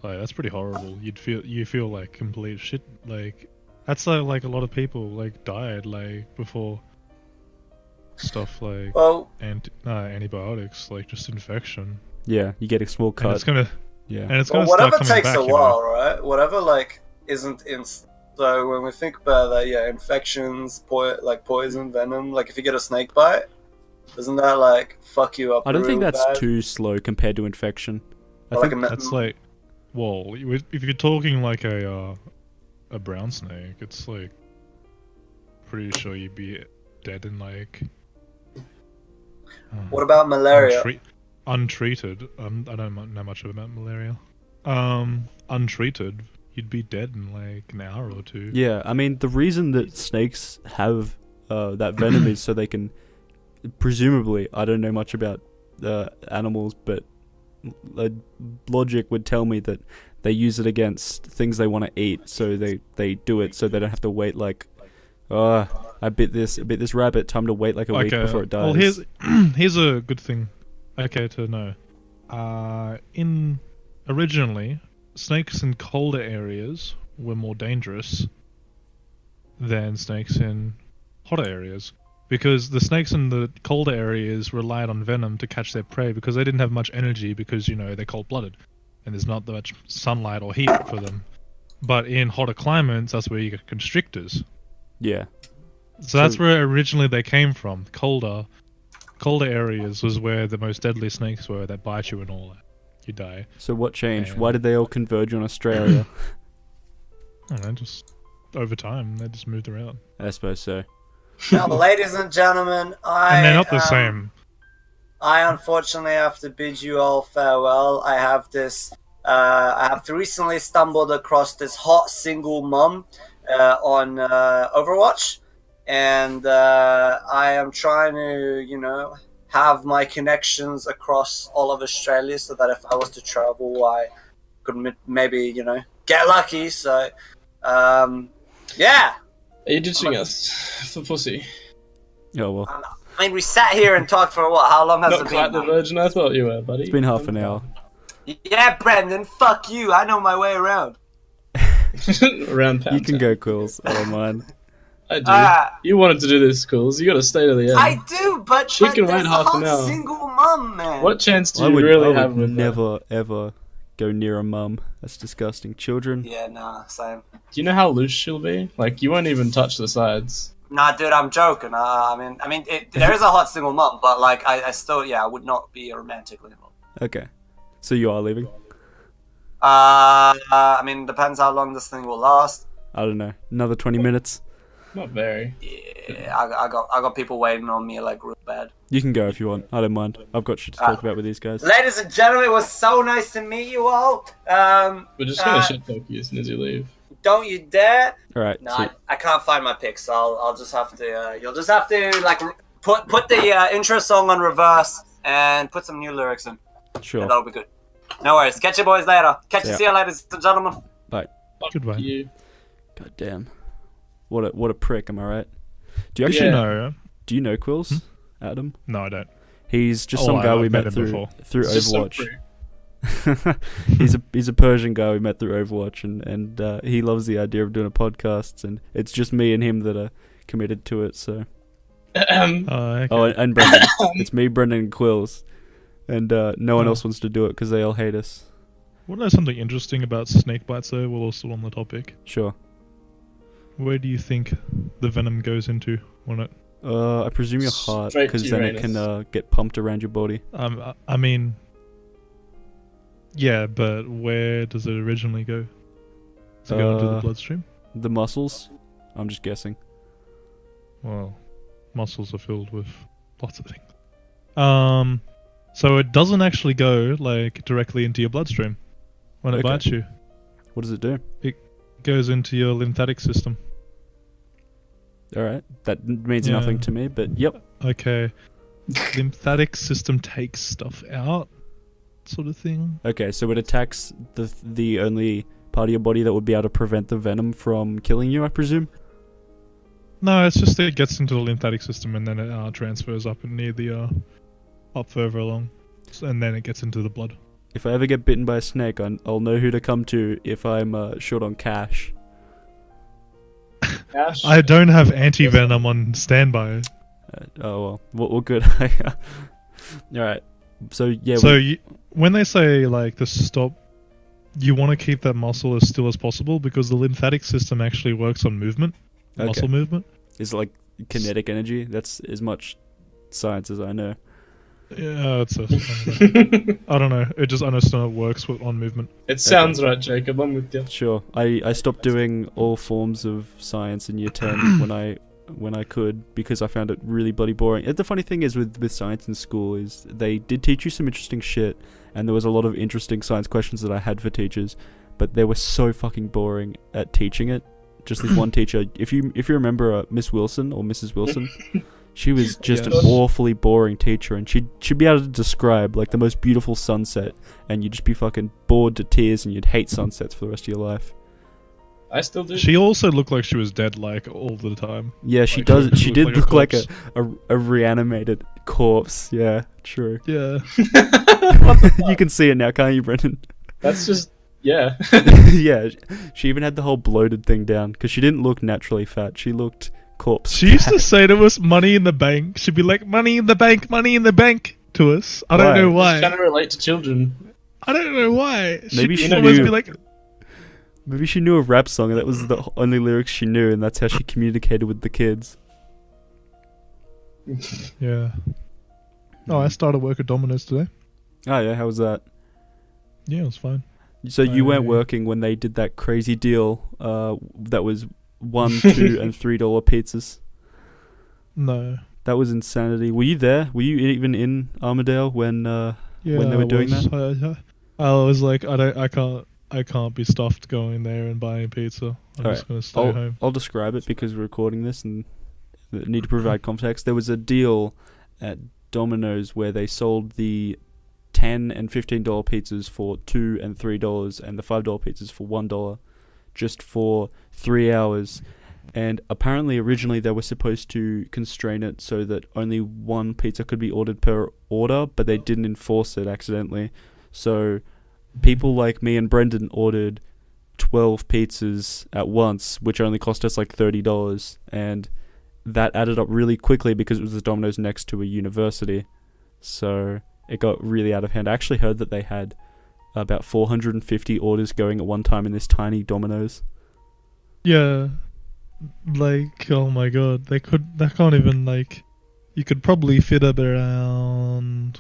S4: Like that's pretty horrible. You feel like complete shit. Like that's like a lot of people like died like before stuff like
S2: Well,
S4: antibiotics, like just infection.
S1: Yeah, you get a small
S4: And
S1: cut.
S4: it's gonna
S1: Yeah.
S4: and it's gonna
S2: whatever
S4: start coming
S2: takes
S4: back.
S2: a while, right? Whatever like isn't in. So when we think about that, yeah, infections, poison, venom. Like if you get a snake bite, doesn't that like fuck you up?
S1: I don't think
S2: real
S1: that's
S2: bad?
S1: too slow compared to infection. I
S2: Or like
S1: think
S4: That's like, well, if you're talking like a brown snake, it's like pretty sure you'd be dead in like.
S2: What about malaria?
S4: Untreated. I don't know much about malaria. Untreated, you'd be dead in like an hour or two.
S1: Yeah, I mean the reason that snakes have that venom is so they can, presumably, I don't know much about animals, but logic would tell me that they use it against things they want to eat, so they do it so they don't have to wait like, oh, I bit this rabbit, time to wait like a week before it dies.
S4: Well, here's a good thing. Okay, to know. Originally, snakes in colder areas were more dangerous than snakes in hotter areas, because the snakes in the colder areas relied on venom to catch their prey because they didn't have much energy because, you know, they're cold-blooded and there's not that much sunlight or heat for them. But in hotter climates, that's where you get constrictors.
S1: Yeah.
S4: So that's where originally they came from. Colder areas was where the most deadly snakes were that bite you and all that. You die.
S1: So what changed?
S4: And-
S1: Why did they all converge on Australia?
S4: I don't know, just over time, they just moved around.
S1: I suppose so.
S2: Now, ladies and gentlemen,
S4: And they're not the same.
S2: I unfortunately have to bid you all farewell. I have recently stumbled across this hot single mum on Overwatch, and I am trying to, you know, have my connections across all of Australia so that if I was to travel, I could maybe, you know, get lucky. So, yeah.
S3: Are you ditching us for pussy?
S1: Oh well.
S2: I mean, we sat here and talked for what? How long has
S3: Not
S2: it
S3: quite
S2: been?
S3: the virgin I thought you were, buddy.
S1: It's been half an hour.
S2: Yeah, Brendan, fuck you. I know my way around.
S3: Around Pound
S1: You can
S3: Town.
S1: go, Quills. I don't mind.
S3: I do.
S2: Ah.
S3: You wanted to do this, Quills. You got to stay to the end.
S2: I do, but
S3: She can
S2: there's
S3: wait
S2: a
S3: half
S2: hot
S3: an hour.
S2: single mum, man.
S3: What chance do
S1: I
S3: you
S1: would,
S3: really
S1: I
S3: have
S1: would
S3: with her?
S1: never ever go near a mum. That's disgusting. Children.
S2: Yeah, nah, same.
S3: Do you know how loose she'll be? Like, you won't even touch the sides.
S2: Nah, dude, I'm joking. There is a hot single mum, but like, I still, yeah, I would not be romantically involved.
S1: Okay. So you are leaving?
S2: I mean, depends how long this thing will last.
S1: I don't know. Another 20 minutes.
S3: Not very.
S2: Yeah, I got people waiting on me like real bad.
S1: You can go if you want. I don't mind. I've got shit to talk about with these guys.
S2: Ladies and gentlemen, it was so nice to meet you all.
S3: We're just gonna shit talk you as soon as you leave.
S2: Don't you dare.
S1: All right.
S2: No,
S1: So,
S2: I can't find my pics, so I'll just have to. You'll just have to like put the intro song on reverse and put some new lyrics in.
S1: sure.
S2: And that'll be good. No worries. Catch you boys later.
S1: Yeah.
S2: See you, ladies and gentlemen.
S1: Bye.
S4: Goodbye.
S3: You.
S1: God damn. What a prick. Am I right? Do you
S4: Actually,
S1: actually
S4: no.
S1: Do you know Quills? Adam?
S4: No, I don't.
S1: He's just
S4: Oh,
S1: some guy
S4: I've
S1: we
S4: met
S1: met
S4: him
S1: through
S4: before.
S1: through
S3: It's just so
S1: Overwatch.
S3: true.
S1: he's a Persian guy we met through Overwatch, and he loves the idea of doing a podcast, and it's just me and him that are committed to it. So
S4: Okay.
S1: oh, and Brendan, it's me, Brendan, and Quills, and no one
S4: Oh.
S1: else wants to do it because they all hate us.
S4: Want to know something interesting about snake bites though, while we're still on the topic?
S1: Sure.
S4: Where do you think the venom goes into on it?
S1: I presume your heart,
S3: Straight
S1: because
S3: to
S1: then it can get pumped around your body.
S4: I mean, yeah, but where does it originally go? Does it go into the bloodstream?
S1: The muscles. I'm just guessing.
S4: Well, muscles are filled with lots of things. So it doesn't actually go like directly into your bloodstream when it
S1: Okay.
S4: bites you.
S1: What does it do?
S4: It goes into your lymphatic system.
S1: All right, that means
S4: Yeah.
S1: nothing to me, but yep.
S4: Okay. Lymphatic system takes stuff out, sort of thing.
S1: Okay, so it attacks the only part of your body that would be able to prevent the venom from killing you, I presume.
S4: No, it's just that it gets into the lymphatic system and then it transfers up near the up further along, and then it gets into the blood.
S1: If I ever get bitten by a snake, I'll know who to come to if I'm short on cash.
S3: Ash?
S4: I don't have anti-venom on standby.
S1: Oh well, good. All right. So yeah.
S4: So when they say like the stop, you want to keep that muscle as still as possible because the lymphatic system actually works on movement,
S1: Okay.
S4: muscle movement.
S1: It's like kinetic energy. That's as much science as I know.
S4: Yeah, I don't know. I just know it works on movement.
S3: It sounds right, Jacob. I'm with you.
S1: Sure. I stopped doing all forms of science in year 10 when I could, because I found it really bloody boring. The funny thing is with science in school is they did teach you some interesting shit, and there was a lot of interesting science questions that I had for teachers, but they were so fucking boring at teaching it. Just this one teacher. If you remember Miss Wilson or Mrs. Wilson, She was just
S4: Yes.
S1: an awfully boring teacher, and she'd be able to describe like the most beautiful sunset, and you'd just be fucking bored to tears, and you'd hate sunsets for the rest of your life.
S3: I still do.
S4: She also looked like she was dead, like, all the time.
S1: Yeah, she
S4: Like,
S1: does.
S4: she
S1: She
S4: looked
S1: did
S4: like a
S1: look like
S4: corpse.
S1: a reanimated corpse. Yeah, true.
S4: Yeah.
S1: You can see it now, can't you, Brendan?
S3: That's just yeah.
S1: Yeah, she even had the whole bloated thing down because she didn't look naturally fat. She looked corpse.
S4: She used to say to us, money in the bank. She'd be like, money in the bank to us. I don't
S1: Why?
S4: know
S3: Just
S4: why.
S3: trying to relate to children.
S4: I don't know why.
S1: Maybe
S4: She'd
S1: she
S4: always
S1: knew.
S4: be like,
S1: Maybe she knew a rap song and that was the only lyrics she knew, and that's how she communicated with the kids.
S4: yeah. Oh, I started work at Domino's today.
S1: Oh yeah, how was that?
S4: Yeah, it was fine.
S1: So you weren't
S4: I-
S1: working when they did that crazy deal that was $1, $2, and $3 pizzas.
S4: No.
S1: That was insanity. Were you there? Were you even in Armadale when
S4: Yeah,
S1: When they were
S4: I
S1: doing
S4: was. I was like, I can't be stuffed going there and buying pizza. I'm
S1: Alright,
S4: just gonna stay home.
S1: I'll describe it because we're recording this and need to provide context. There was a deal at Domino's where they sold the $10 and $15 pizzas for $2 and $3, and the $5 pizzas for $1, just for 3 hours. And apparently, originally they were supposed to constrain it so that only one pizza could be ordered per order, but they didn't enforce it accidentally. So people like me and Brendan ordered 12 pizzas at once, which only cost us like $30, and that added up really quickly because it was the Domino's next to a university. So it got really out of hand. I actually heard that they had about 450 orders going at one time in this tiny Domino's.
S4: Yeah. Like, oh my god, they can't even, like, you could probably fit up around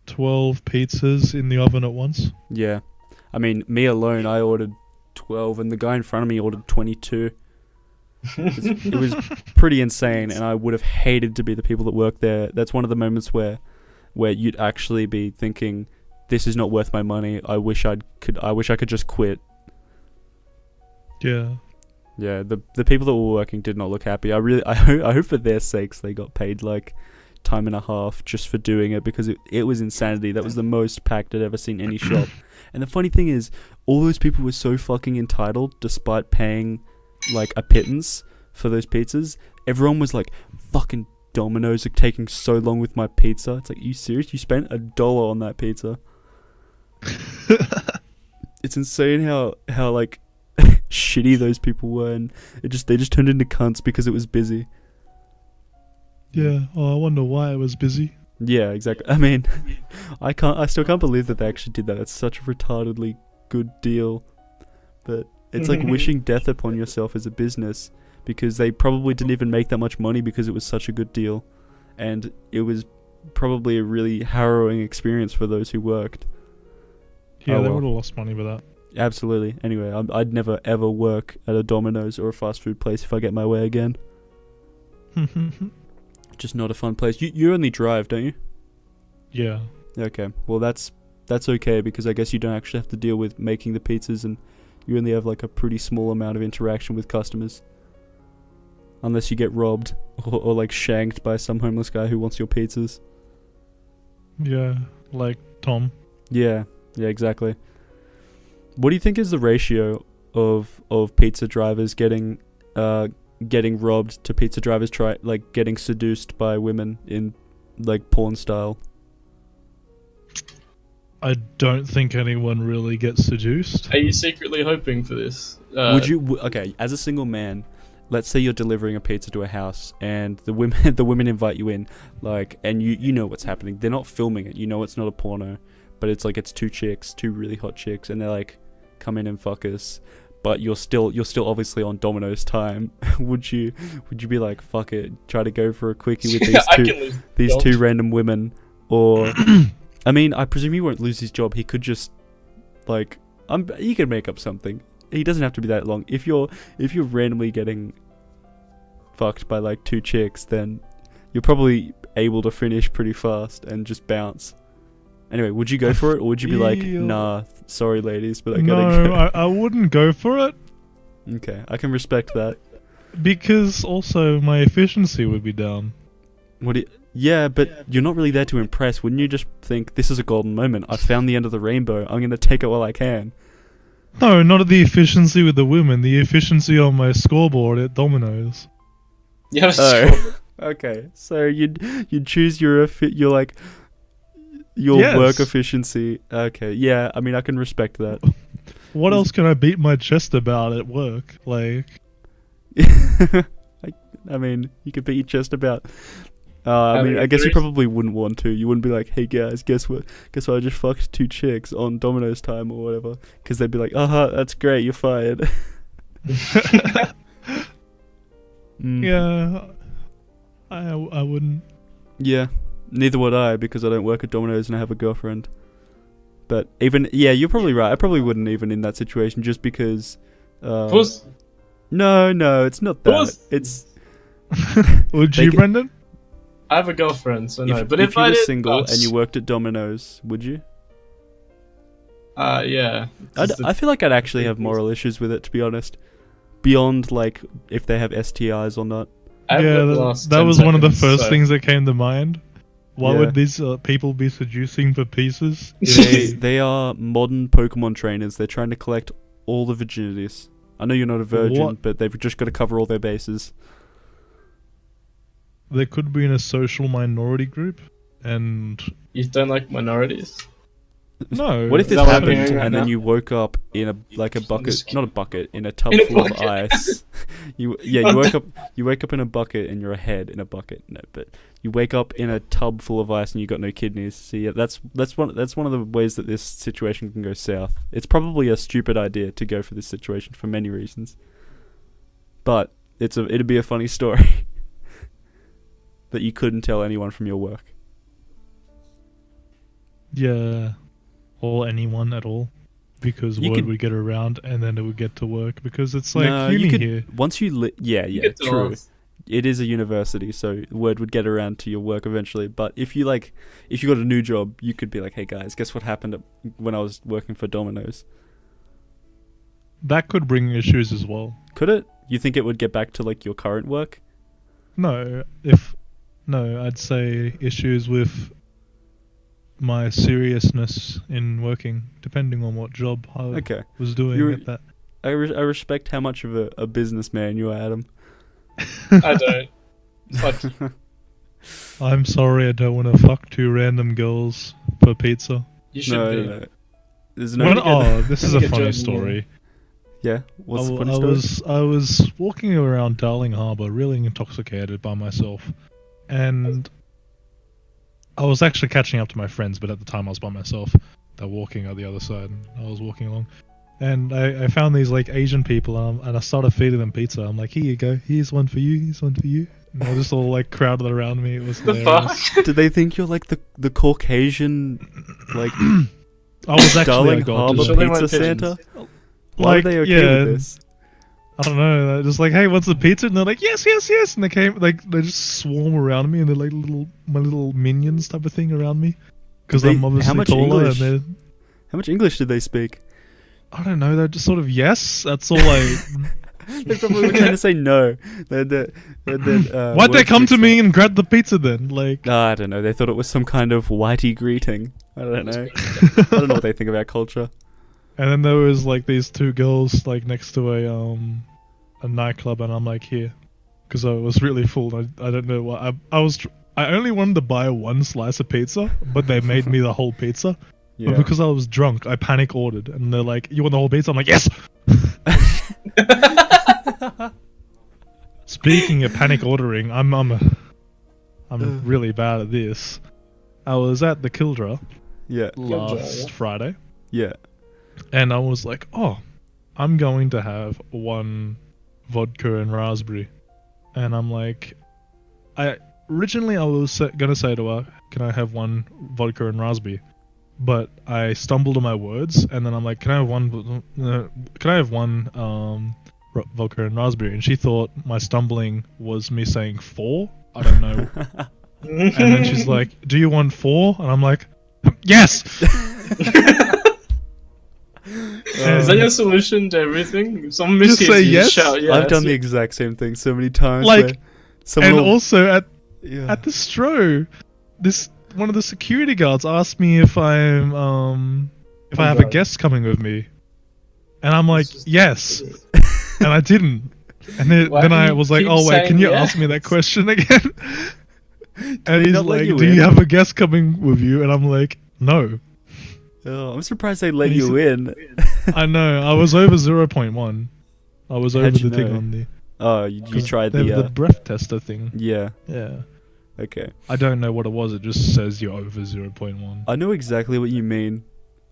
S4: 12 pizzas in the oven at once.
S1: Yeah. I mean, me alone, I ordered 12, and the guy in front of me ordered 22. It was pretty insane, and I would have hated to be the people that work there. That's one of the moments where you'd actually be thinking, this is not worth my money. I wish I could just quit.
S4: Yeah.
S1: Yeah, the people that were working did not look happy. I hope for their sakes they got paid like time and a half just for doing it, because it was insanity. That was the most packed I'd ever seen any shop. And the funny thing is, all those people were so fucking entitled despite paying like a pittance for those pizzas. Everyone was like, fucking Domino's are taking so long with my pizza. It's like, are you serious? You spent $1 on that pizza. It's insane how like shitty those people were, and they just turned into cunts because it was busy.
S4: Yeah. Oh, I wonder why it was busy.
S1: Yeah, exactly. I mean, I still can't believe that they actually did that. It's such a retardedly good deal. But it's like wishing death upon yourself as a business, because they probably didn't even make that much money because it was such a good deal. And it was probably a really harrowing experience for those who worked.
S4: Yeah,
S1: Oh,
S4: they
S1: well.
S4: would have lost money with that.
S1: Absolutely. Anyway, I'd never ever work at a Domino's or a fast food place if I get my way again. Just not a fun place. You only drive, don't you?
S4: Yeah.
S1: Okay. Well, that's okay, because I guess you don't actually have to deal with making the pizzas, and you only have like a pretty small amount of interaction with customers. Unless you get robbed or like shanked by some homeless guy who wants your pizzas.
S4: Yeah. Like Tom.
S1: Yeah, exactly. What do you think is the ratio of pizza drivers getting robbed to pizza drivers getting seduced by women in like porn style?
S4: I don't think anyone really gets seduced.
S3: Are you secretly hoping for this?
S1: Would you? Okay, as a single man, let's say you're delivering a pizza to a house, and the women invite you in, like, and you know what's happening. They're not filming it. You know it's not a porno, but it's like it's two really hot chicks, and they're like, come in and fuck us. But you're still obviously on Domino's time. Would you be like, fuck it, try to go for a quickie with these two random women? Or I mean, I presume he won't lose his job. He could just like he could make up something. He doesn't have to be that long. If you're randomly getting fucked by like two chicks, then you're probably able to finish pretty fast and just bounce. Anyway, would you go for it, or would you be like, nah, sorry ladies, but I gotta go?
S4: I wouldn't go for it,
S1: Okay, I can respect that.
S4: because also my efficiency would be down.
S1: What do you, yeah, but you're not really there to impress. Wouldn't you just think, this is a golden moment. I found the end of the rainbow. I'm going to take it while I can.
S4: No, not the efficiency with the women. The efficiency on my scoreboard at Domino's.
S3: Yeah,
S1: Oh. Okay. So you'd choose your like your
S4: Yes.
S1: work efficiency. Okay. Yeah, I mean I can respect that.
S4: What else can I beat my chest about at work? Like,
S1: I mean, you could beat your chest about. I mean, I guess you probably wouldn't want to. You wouldn't be like, "Hey guys, guess what? Guess what? I just fucked 2 chicks on Domino's time or whatever." Because they'd be like, that's great. You're fired." Mm.
S4: yeah, I wouldn't.
S1: Yeah. Neither would I, because I don't work at Domino's and I have a girlfriend. But yeah, you're probably right. I probably wouldn't even in that situation, just because.
S3: Puss.
S1: No, it's not that.
S3: Puss.
S1: It's.
S4: Would
S1: They
S4: you,
S1: get-
S4: Brendan?
S3: I have a girlfriend, so no.
S1: If,
S3: But
S1: if
S3: if
S1: you
S3: I
S1: were
S3: did,
S1: single and you worked at Domino's, would you?
S3: yeah.
S1: I feel like I'd actually have moral issues with it, to be honest. Beyond, like, if they have STIs or not.
S4: Yeah, that was one of the first things that came to mind. Why
S1: Yeah.
S4: would these people be seducing for pieces?
S1: They are modern Pokemon trainers. They're trying to collect all the virginities. I know you're not a virgin,
S4: What?
S1: but they've just got to cover all their bases.
S4: They could be in a social minority group, and
S3: You don't like minorities?
S4: no.
S1: What if this
S3: that what I'm
S1: happened
S3: hearing right
S1: and then
S3: now?
S1: you woke up in a bucket, not a bucket, in a tub
S3: In a
S1: full of
S3: bucket.
S1: ice? You wake up in a bucket and you're a head in a bucket. No, but you wake up in a tub full of ice and you got no kidneys. So yeah, that's one of the ways that this situation can go south. It's probably a stupid idea to go for this situation for many reasons, but it'd be a funny story that you couldn't tell anyone from your work.
S4: Yeah, or anyone at all, because
S1: You
S4: word
S1: could-
S4: would get around and then it would get to work, because it's like
S1: No,
S4: uni
S1: you could
S4: here.
S1: once you yeah,
S3: get to
S1: true.
S3: us.
S1: It is a university, so word would get around to your work eventually. But if you got a new job, you could be like, "Hey guys, guess what happened when I was working for Domino's?"
S4: That could bring issues as well.
S1: Could it? You think it would get back to like your current work?
S4: No, I'd say issues with my seriousness in working, depending on what job I
S1: Okay,
S4: was doing
S1: You're-
S4: at that.
S1: I respect how much of a businessman you are, Adam.
S3: I don't. It's like,
S4: I'm sorry, I don't want to fuck 2 random girls for pizza.
S3: you should
S1: No,
S3: be.
S1: no, no. There's no.
S4: This is
S3: Let
S4: a
S3: me get
S4: funny
S3: Jordan
S4: story.
S1: Yeah. What's the funny
S4: I
S1: story?
S4: was walking around Darling Harbour, really intoxicated by myself, and I was actually catching up to my friends, but at the time I was by myself. They're walking on the other side, and I was walking along, and I found these like Asian people, and I started feeding them pizza. I'm like, "Here you go. Here's one for you. Here's one for you." And they just all like crowded around me. It was
S3: The
S4: hilarious.
S3: fuck?
S1: Did they think you're like the Caucasian, like
S4: I was actually
S1: Darling
S4: a god.
S1: Harbour
S3: Sure they
S1: pizza
S3: weren't
S1: Santa?
S3: pigeons.
S1: Why
S4: Like,
S1: are they okay
S4: yeah.
S1: with this?
S4: I don't know. They're just like, "Hey, what's the pizza?" And they're like, "Yes, yes, yes." And they came, like, they just swarm around me, and they're like my little minions type of thing around me, because
S1: They-
S4: I'm
S1: how
S4: obviously
S1: much
S4: taller.
S1: English?
S4: And
S1: How much English did they speak?
S4: I don't know. They're just sort of yes. That's all I.
S1: They probably were trying to say no. Why'd
S4: Why'd they come to me and grab the pizza then? Like,
S1: I don't know. They thought it was some kind of whitey greeting. I don't know. I don't know what they think about culture.
S4: and then there was like these 2 girls like next to a nightclub, and I'm like, here, because I was really full. I don't know what I only wanted to buy 1 slice of pizza, but they made me the whole pizza.
S1: Yeah.
S4: But because I was drunk, I panic ordered, and they're like, "You want the whole pizza?" I'm like, "Yes." Speaking of panic ordering, I'm really bad at this. I was at the Kildra
S1: Yeah.
S4: last
S3: yeah.
S4: Friday,
S1: Yeah.
S4: and I was like, "Oh, I'm going to have 1 vodka and raspberry," and I'm like, originally I was gonna say to her, "Can I have 1 vodka and raspberry?" But I stumbled on my words, and then I'm like, "Can I have one? Can I have 1 vodka and raspberry?" And she thought my stumbling was me saying 4. I don't know. And then she's like, "Do you want 4?" And I'm like, "Yes."
S3: Is that your solution to everything? If someone
S4: Just
S3: mishears
S4: say
S3: you,
S4: yes?
S3: shout yes.
S1: I've done the exact same thing so many times.
S4: Like,
S1: where someone
S4: And
S1: will-
S4: also
S1: Yeah.
S4: At the Stro, one of the security guards asked me if I have a guest coming with me, and I'm like, yes, and I didn't. And
S3: Why
S4: then
S3: do
S4: I
S3: you
S4: was like,
S3: keep
S4: oh wait, can
S3: saying
S4: you ask me that question again? And he's
S1: not let
S4: like,
S1: you
S4: do
S1: in?
S4: you have a guest coming with you? And I'm like, no.
S1: Oh, I'm surprised they let
S4: And he
S1: you in.
S4: I know, I was over 0.1. I was over
S1: How'd you
S4: the thing
S1: know?
S4: on the.
S1: Oh, you
S4: 'cause
S1: tried
S4: they have
S1: the.
S4: the breath tester thing.
S1: Yeah.
S4: Yeah.
S1: Okay.
S4: I don't know what it was. It just says you're over 0.1.
S1: I know exactly what you mean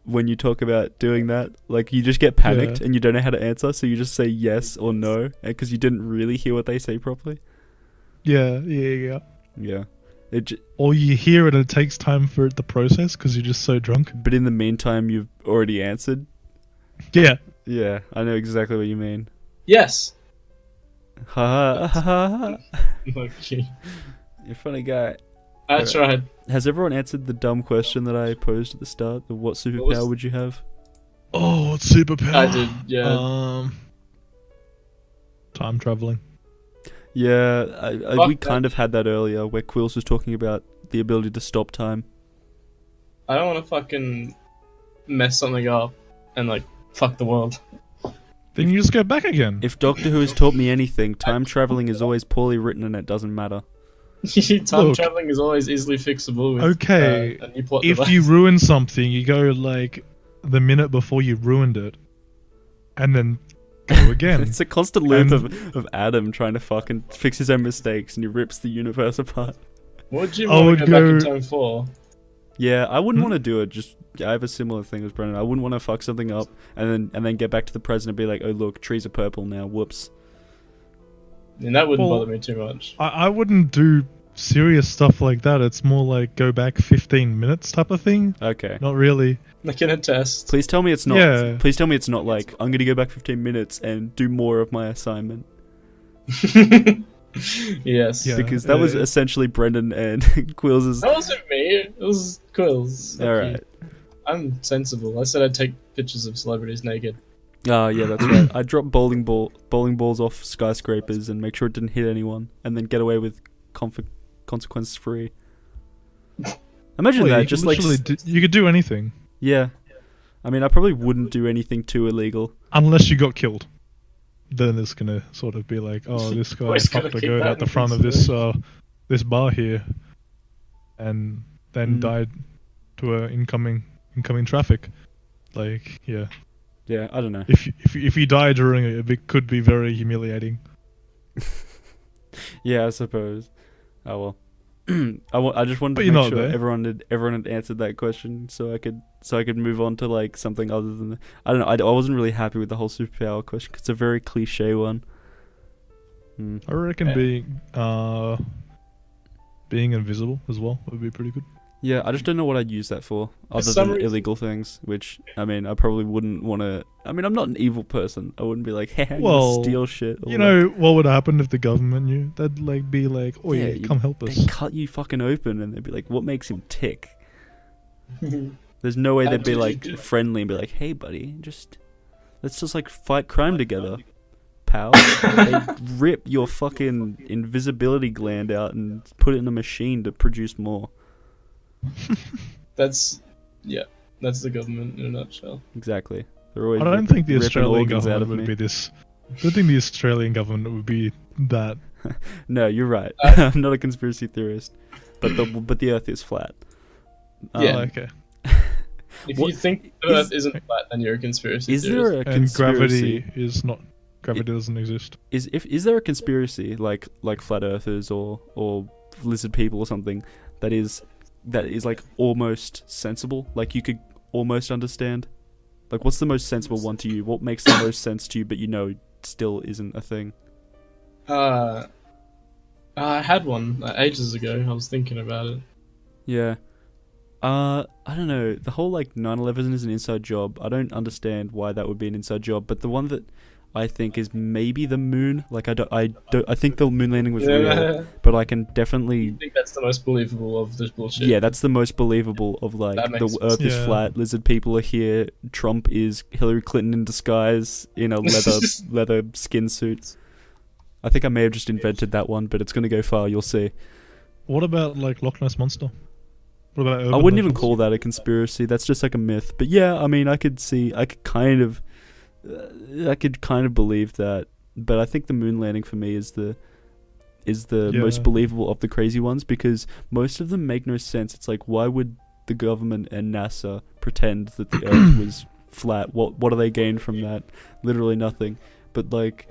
S1: when you talk about doing that. Like, you just get panicked
S4: Yeah.
S1: and you don't know how to answer, so you just say yes or no, because you didn't really hear what they say properly.
S4: Yeah.
S1: Yeah.
S4: Or you hear it and it takes time for it to process because you're just so drunk.
S1: But in the meantime, you've already answered.
S4: Yeah.
S1: Yeah, I know exactly what you mean.
S3: Yes.
S1: Ha ha ha ha.
S3: Okay.
S1: You're a funny guy.
S3: I tried.
S1: Has everyone answered the dumb question that I posed at the start? The what superpower
S3: was-
S1: would you have?
S4: Oh, what superpower?
S3: I did, yeah.
S4: Time traveling.
S1: Yeah, we
S3: Fuck
S1: kind
S3: that.
S1: of had that earlier, where Quills was talking about the ability to stop time.
S3: I don't want to fucking mess something up and like fuck the world.
S4: Then you just go back again.
S1: If Doctor Who has taught me anything, time traveling is always poorly written and it doesn't matter.
S3: Time
S4: Look.
S3: traveling is always easily fixable with
S4: Okay,
S3: a new plot
S4: if
S3: device.
S4: you ruin something, you go like the minute before you ruined it, and then go again.
S1: It's a constant loop
S4: And-
S1: of Adam trying to fucking fix his own mistakes, and he rips the universe apart.
S3: What would you
S4: I
S3: want
S4: would
S3: to go back in
S4: go-
S3: time for?
S1: Yeah, I wouldn't
S4: Hmm?
S1: want to do it. Just I have a similar thing as Brennan. I wouldn't want to fuck something up and then get back to the present and be like, oh look, trees are purple now. Whoops.
S3: And that wouldn't
S4: Well,
S3: bother me too much.
S4: I wouldn't do serious stuff like that. It's more like go back 15 minutes type of thing.
S1: Okay.
S4: Not really.
S3: Like in a test.
S1: Please tell me it's not.
S4: Yeah.
S1: Please tell me it's not like I'm gonna go back 15 minutes and do more of my assignment.
S3: Yes.
S4: Yeah.
S1: Because that was
S4: uh,
S1: essentially Brendan and Quills'
S3: That wasn't me. It was Quills.
S1: Alright.
S3: I'm sensible. I said I'd take pictures of celebrities naked.
S1: Oh yeah, that's right. I dropped bowling balls off skyscrapers and make sure it didn't hit anyone, and then get away with consequence free. Imagine
S4: well,
S1: that,
S4: you
S1: just
S4: could
S1: like
S4: literally you could do anything
S1: yeah. I mean, I probably wouldn't do anything too illegal.
S4: unless you got killed. Then it's gonna sort of be like, oh, this guy
S3: Always gotta
S4: fucked a
S3: keep
S4: girl
S3: that
S4: at the
S3: in
S4: front of this bar here, and then
S1: Mm.
S4: died to incoming traffic. Like, yeah,
S1: Yeah, I don't know.
S4: if you die during it could be very humiliating.
S1: Yeah, I suppose. Oh well. I just wanted
S4: But
S1: to
S4: you're
S1: make
S4: not
S1: sure
S4: there.
S1: everyone had answered that question, so I could move on to like something other than I don't know. I wasn't really happy with the whole superpower question 'cause it's a very cliche one. Hmm.
S4: I reckon
S3: Yeah.
S4: being invisible as well would be pretty good.
S1: Yeah, I just don't know what I'd use that for, other
S3: some
S1: than
S3: reason-
S1: illegal things. Which I mean, I probably wouldn't want to. I mean, I'm not an evil person. I wouldn't be like, hey, I'm
S4: Well,
S1: gonna steal shit. Or
S4: You know what would happen if the government knew? They'd like be like, "Oh
S1: Yeah,
S4: yeah,
S1: you-
S4: come help
S1: they
S4: us."
S1: cut you fucking open, and they'd be like, what makes him tick? There's no way
S3: How
S1: they'd be
S3: did you
S1: like
S3: do it?
S1: friendly and be like, hey buddy, let's just like fight crime together, pal. They rip your fucking invisibility gland out and put it in a machine to produce more.
S3: That's the government in a nutshell.
S1: Exactly. They're always
S4: I don't think the
S1: ripping
S4: Australian
S1: organs out
S4: government
S1: of
S4: would
S1: me.
S4: be this. I don't think the Australian government would be that.
S1: No, you're right. I'm not a conspiracy theorist, but the Earth is flat.
S3: Yeah.
S4: Oh, okay.
S3: If
S1: What-
S3: you think the
S1: is-
S3: Earth isn't flat, then you're a conspiracy
S1: Is
S3: theorist.
S1: there a
S4: And
S1: conspiracy?
S4: gravity is not. Gravity doesn't exist.
S1: Is there a conspiracy like flat earthers or lizard people or something that is like almost sensible? Like you could almost understand? Like what's the most sensible one to you? What makes the most sense to you but you know still isn't a thing?
S3: I had one ages ago. I was thinking about it.
S1: Yeah. I don't know. The whole like 9/11 is an inside job. I don't understand why that would be an inside job, but the one that I think is maybe the moon. Like I think the moon landing was real, but I can
S3: I
S1: definitely
S3: think that's the most believable of this bullshit.
S1: yeah, that's the most believable of like
S3: That
S1: the
S3: makes
S1: Earth is
S4: sense.
S1: flat, lizard people are here, Trump is Hillary Clinton in disguise in a leather skin suit. I think I may have just invented that one, but it's gonna go far. You'll see.
S4: What about like Loch Ness monster? What about urban
S1: I wouldn't even
S4: legends?
S1: call that a conspiracy. That's just like a myth. But yeah, I mean, I could kind of believe that. But I think the moon landing for me is the most
S4: Yeah.
S1: believable of the crazy ones, because most of them make no sense. It's like, why would the government and NASA pretend that the Earth was flat? What do they gain from that? Literally nothing. But like,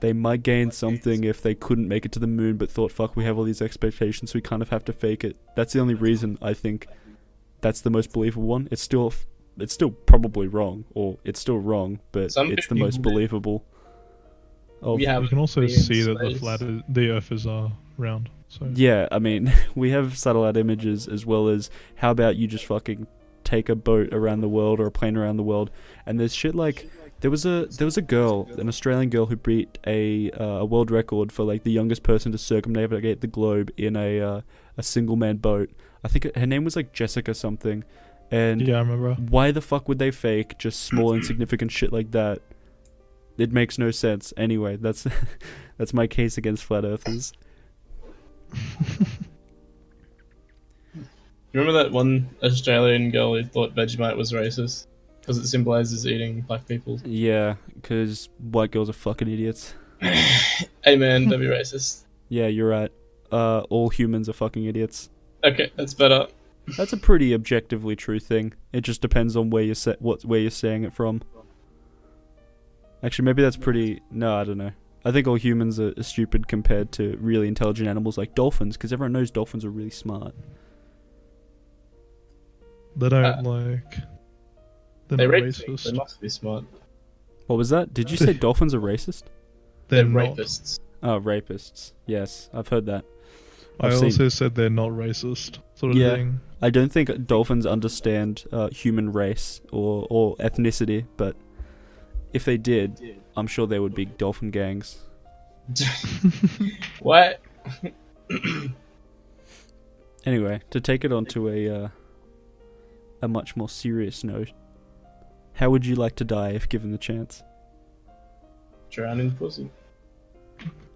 S1: they might gain something if they couldn't make it to the moon, but thought, fuck, we have all these expectations, so we kind of have to fake it. That's the only reason I think that's the most believable one. It's still probably wrong, or it's still wrong, but
S3: Some
S1: it's the
S3: people
S1: most
S3: do.
S1: believable. Of,
S3: We have
S4: You can also
S3: been in
S4: see that
S3: space.
S4: the Earth is round. So
S1: yeah, I mean, we have satellite images, as well as, how about you just fucking take a boat around the world or a plane around the world, and there's shit like, there was a girl, an Australian girl, who beat a world record for like the youngest person to circumnavigate the globe in a single man boat. I think her name was like Jessica something, and
S4: yeah, I remember.
S1: why the fuck would they fake just small insignificant shit like that? It makes no sense. Anyway, that's that's my case against flat earthers.
S3: You remember that one Australian girl who thought Vegemite was racist because it symbolizes eating black people?
S1: Yeah, because white girls are fucking idiots.
S3: Amen. Don't be racist.
S1: Yeah, you're right. All humans are fucking idiots.
S3: Okay, that's better.
S1: That's a pretty objectively true thing. It just depends on where where you're saying it from. Actually, maybe that's pretty. No, I don't know. I think all humans are stupid compared to really intelligent animals like dolphins, because everyone knows dolphins are really smart.
S4: They don't like. They're
S3: They
S4: not
S3: rape
S4: racist.
S3: things. They must be smart.
S1: What was that? Did you say dolphins are racist?
S3: They're
S4: not.
S3: rapists.
S1: Oh, rapists. Yes, I've heard that.
S4: I
S1: I've seen-
S4: also said they're not racist, sort of
S1: Yeah.
S4: thing.
S1: I don't think dolphins understand human race or ethnicity, but if they did, I'm sure there would be dolphin gangs.
S3: What?
S1: Anyway, to take it on to a much more serious note, how would you like to die if given the chance?
S3: Drown in pussy.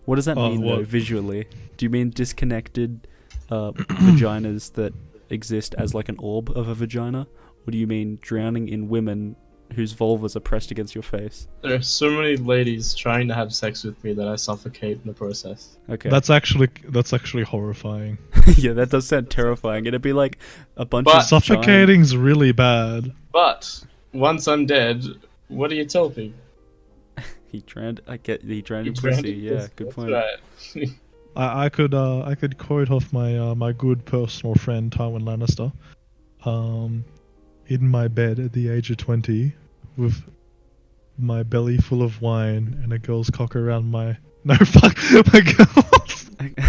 S1: What does that
S4: Oh,
S1: mean, though,
S4: what?
S1: visually? Do you mean disconnected vaginas that exist as like an orb of a vagina? Or do you mean drowning in women whose vulvas are pressed against your face?
S3: There are so many ladies trying to have sex with me that I suffocate in the process.
S1: Okay.
S4: That's actually horrifying.
S1: Yeah, that does sound terrifying. It'd be like a bunch
S3: But-
S1: of giant-
S4: Suffocating's really bad.
S3: But once I'm dead, what do you tell people?
S1: He drowned in
S3: You drowned
S1: pussy.
S3: in
S1: Yeah,
S3: pussy.
S1: good
S3: That's
S1: point.
S3: right.
S4: I could quote off my my good personal friend Tywin Lannister. In my bed at the age of 20, with my belly full of wine and a girl's cock around my my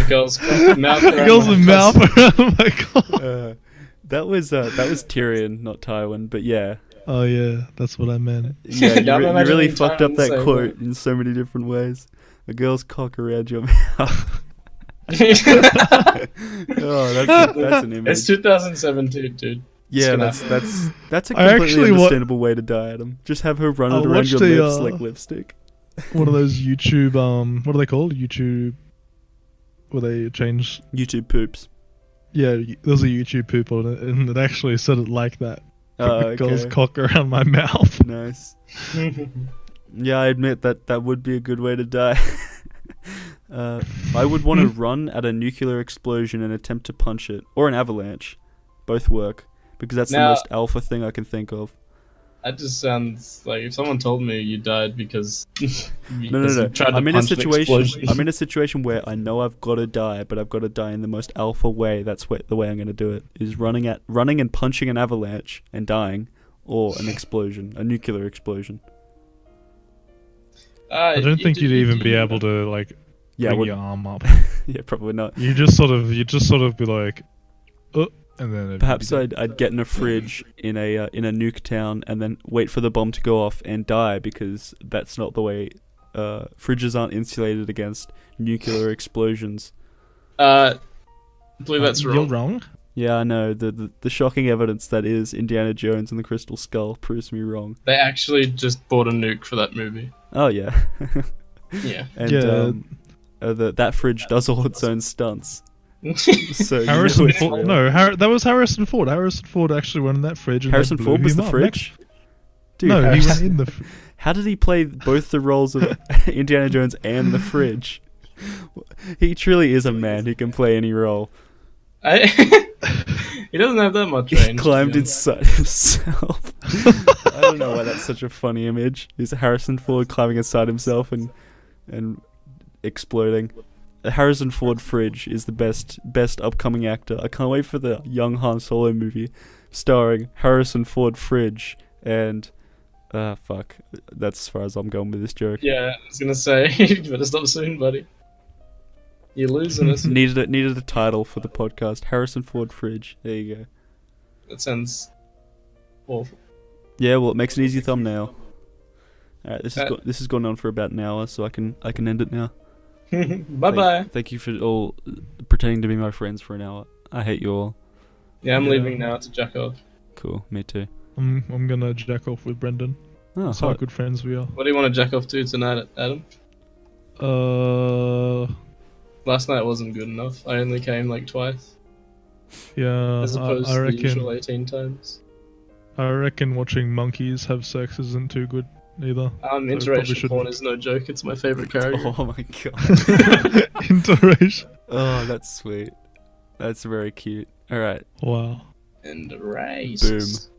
S3: Girls' mouth around
S4: girl's
S3: my
S4: mouth
S3: pussy.
S4: around my cock.
S1: That was Tyrion, not Tywin. But yeah,
S4: Oh yeah, that's what I meant.
S1: yeah, you,
S3: Now I'm
S1: you really
S3: imagining
S1: fucked up
S3: Tywin
S1: that
S3: saying
S1: quote in so many different ways. A girl's cock around your mouth. Oh, that's an image.
S3: It's 2017, dude.
S1: Yeah,
S3: gonna
S1: that's a
S4: I
S1: completely
S4: actually
S1: understandable way to die, Adam. Just have her run
S4: I
S1: it around
S4: watched
S1: your
S4: a,
S1: lips like lipstick.
S4: One of those YouTube what are they called? YouTube, where they change.
S1: YouTube poops.
S4: Yeah, there's a YouTube poop on it, and it actually said it like that.
S1: Oh,
S4: A girl's
S1: okay.
S4: cock around my mouth.
S1: Nice. Yeah, I admit that would be a good way to die. I would want to run at a nuclear explosion and attempt to punch it, or an avalanche. Both work, because that's the
S3: Now-
S1: most alpha thing I can think of.
S3: That just sounds like if someone told me you died because
S1: No.
S3: you tried to
S1: I'm in a
S3: punch an
S1: situation.
S3: explosion.
S1: I'm in a situation where I know I've got to die, but I've got to die in the most alpha way. That's the way I'm going to do it. Is running and punching an avalanche and dying, or an explosion, a nuclear explosion.
S4: I don't think you'd even be able to like
S1: Yeah,
S4: bring
S1: would-
S4: your arm up.
S1: yeah, probably not.
S4: You just sort of be like, and then it'd
S1: Perhaps
S4: be dead.
S1: I'd get in a fridge in a nuke town and then wait for the bomb to go off and die, because that's not the way. Fridges aren't insulated against nuclear explosions.
S3: I believe that's
S4: You're
S3: wrong.
S4: wrong.
S1: Yeah, I know. The shocking evidence that is Indiana Jones and the Crystal Skull proves me wrong.
S3: They actually just bought a nuke for that movie.
S1: Oh yeah.
S3: Yeah.
S1: And
S4: Yeah.
S1: that fridge does all its own stunts. So you know
S4: Harrison
S1: it's
S4: Ford.
S1: real.
S4: No, that was Harrison Ford. Harrison Ford actually went in that fridge. And
S1: Harrison
S4: they blew
S1: Ford was
S4: him
S1: the
S4: up.
S1: fridge. Dude,
S4: No, he
S1: Harrison-
S4: went in the.
S1: How did he play both the roles of Indiana Jones and the fridge? He truly is a man who can play any role.
S3: He doesn't have that much range.
S1: He climbed
S3: to be honest.
S1: inside himself. I don't know why that's such a funny image. Is Harrison Ford climbing inside himself and exploding? The Harrison Ford fridge is the best upcoming actor. I can't wait for the young Han Solo movie starring Harrison Ford fridge and fuck. That's as far as I'm going with this joke.
S3: Yeah, I was gonna say, you better stop soon, buddy. You're losing us.
S1: Needed a title for the podcast. Harrison Ford fridge. There you go.
S3: That sounds awful.
S1: Yeah, well, it makes an easy thumbnail. All right, this has gone on for about an hour, so I can end it now.
S3: Bye bye.
S1: Thank you for all pretending to be my friends for an hour. I hate you all.
S3: Yeah, I'm
S4: Yeah.
S3: leaving now to jack off.
S1: Cool, me too.
S4: I'm gonna jack off with Brendan.
S1: Oh,
S4: That's how
S1: hot.
S4: good friends we are.
S3: What do you want to jack off to tonight, Adam? Last night wasn't good enough. I only came like twice,
S4: Yeah,
S3: as opposed
S4: I
S3: to the usual
S4: reckon.
S3: 18 times.
S4: I reckon watching monkeys have sex isn't too good either. probably
S3: Interracial
S4: shouldn't.
S3: porn is no joke. It's my favorite character.
S1: Oh my god.
S4: Interracial.
S1: Oh, that's sweet. That's very cute. All right.
S4: Wow.
S3: And race.
S1: Boom.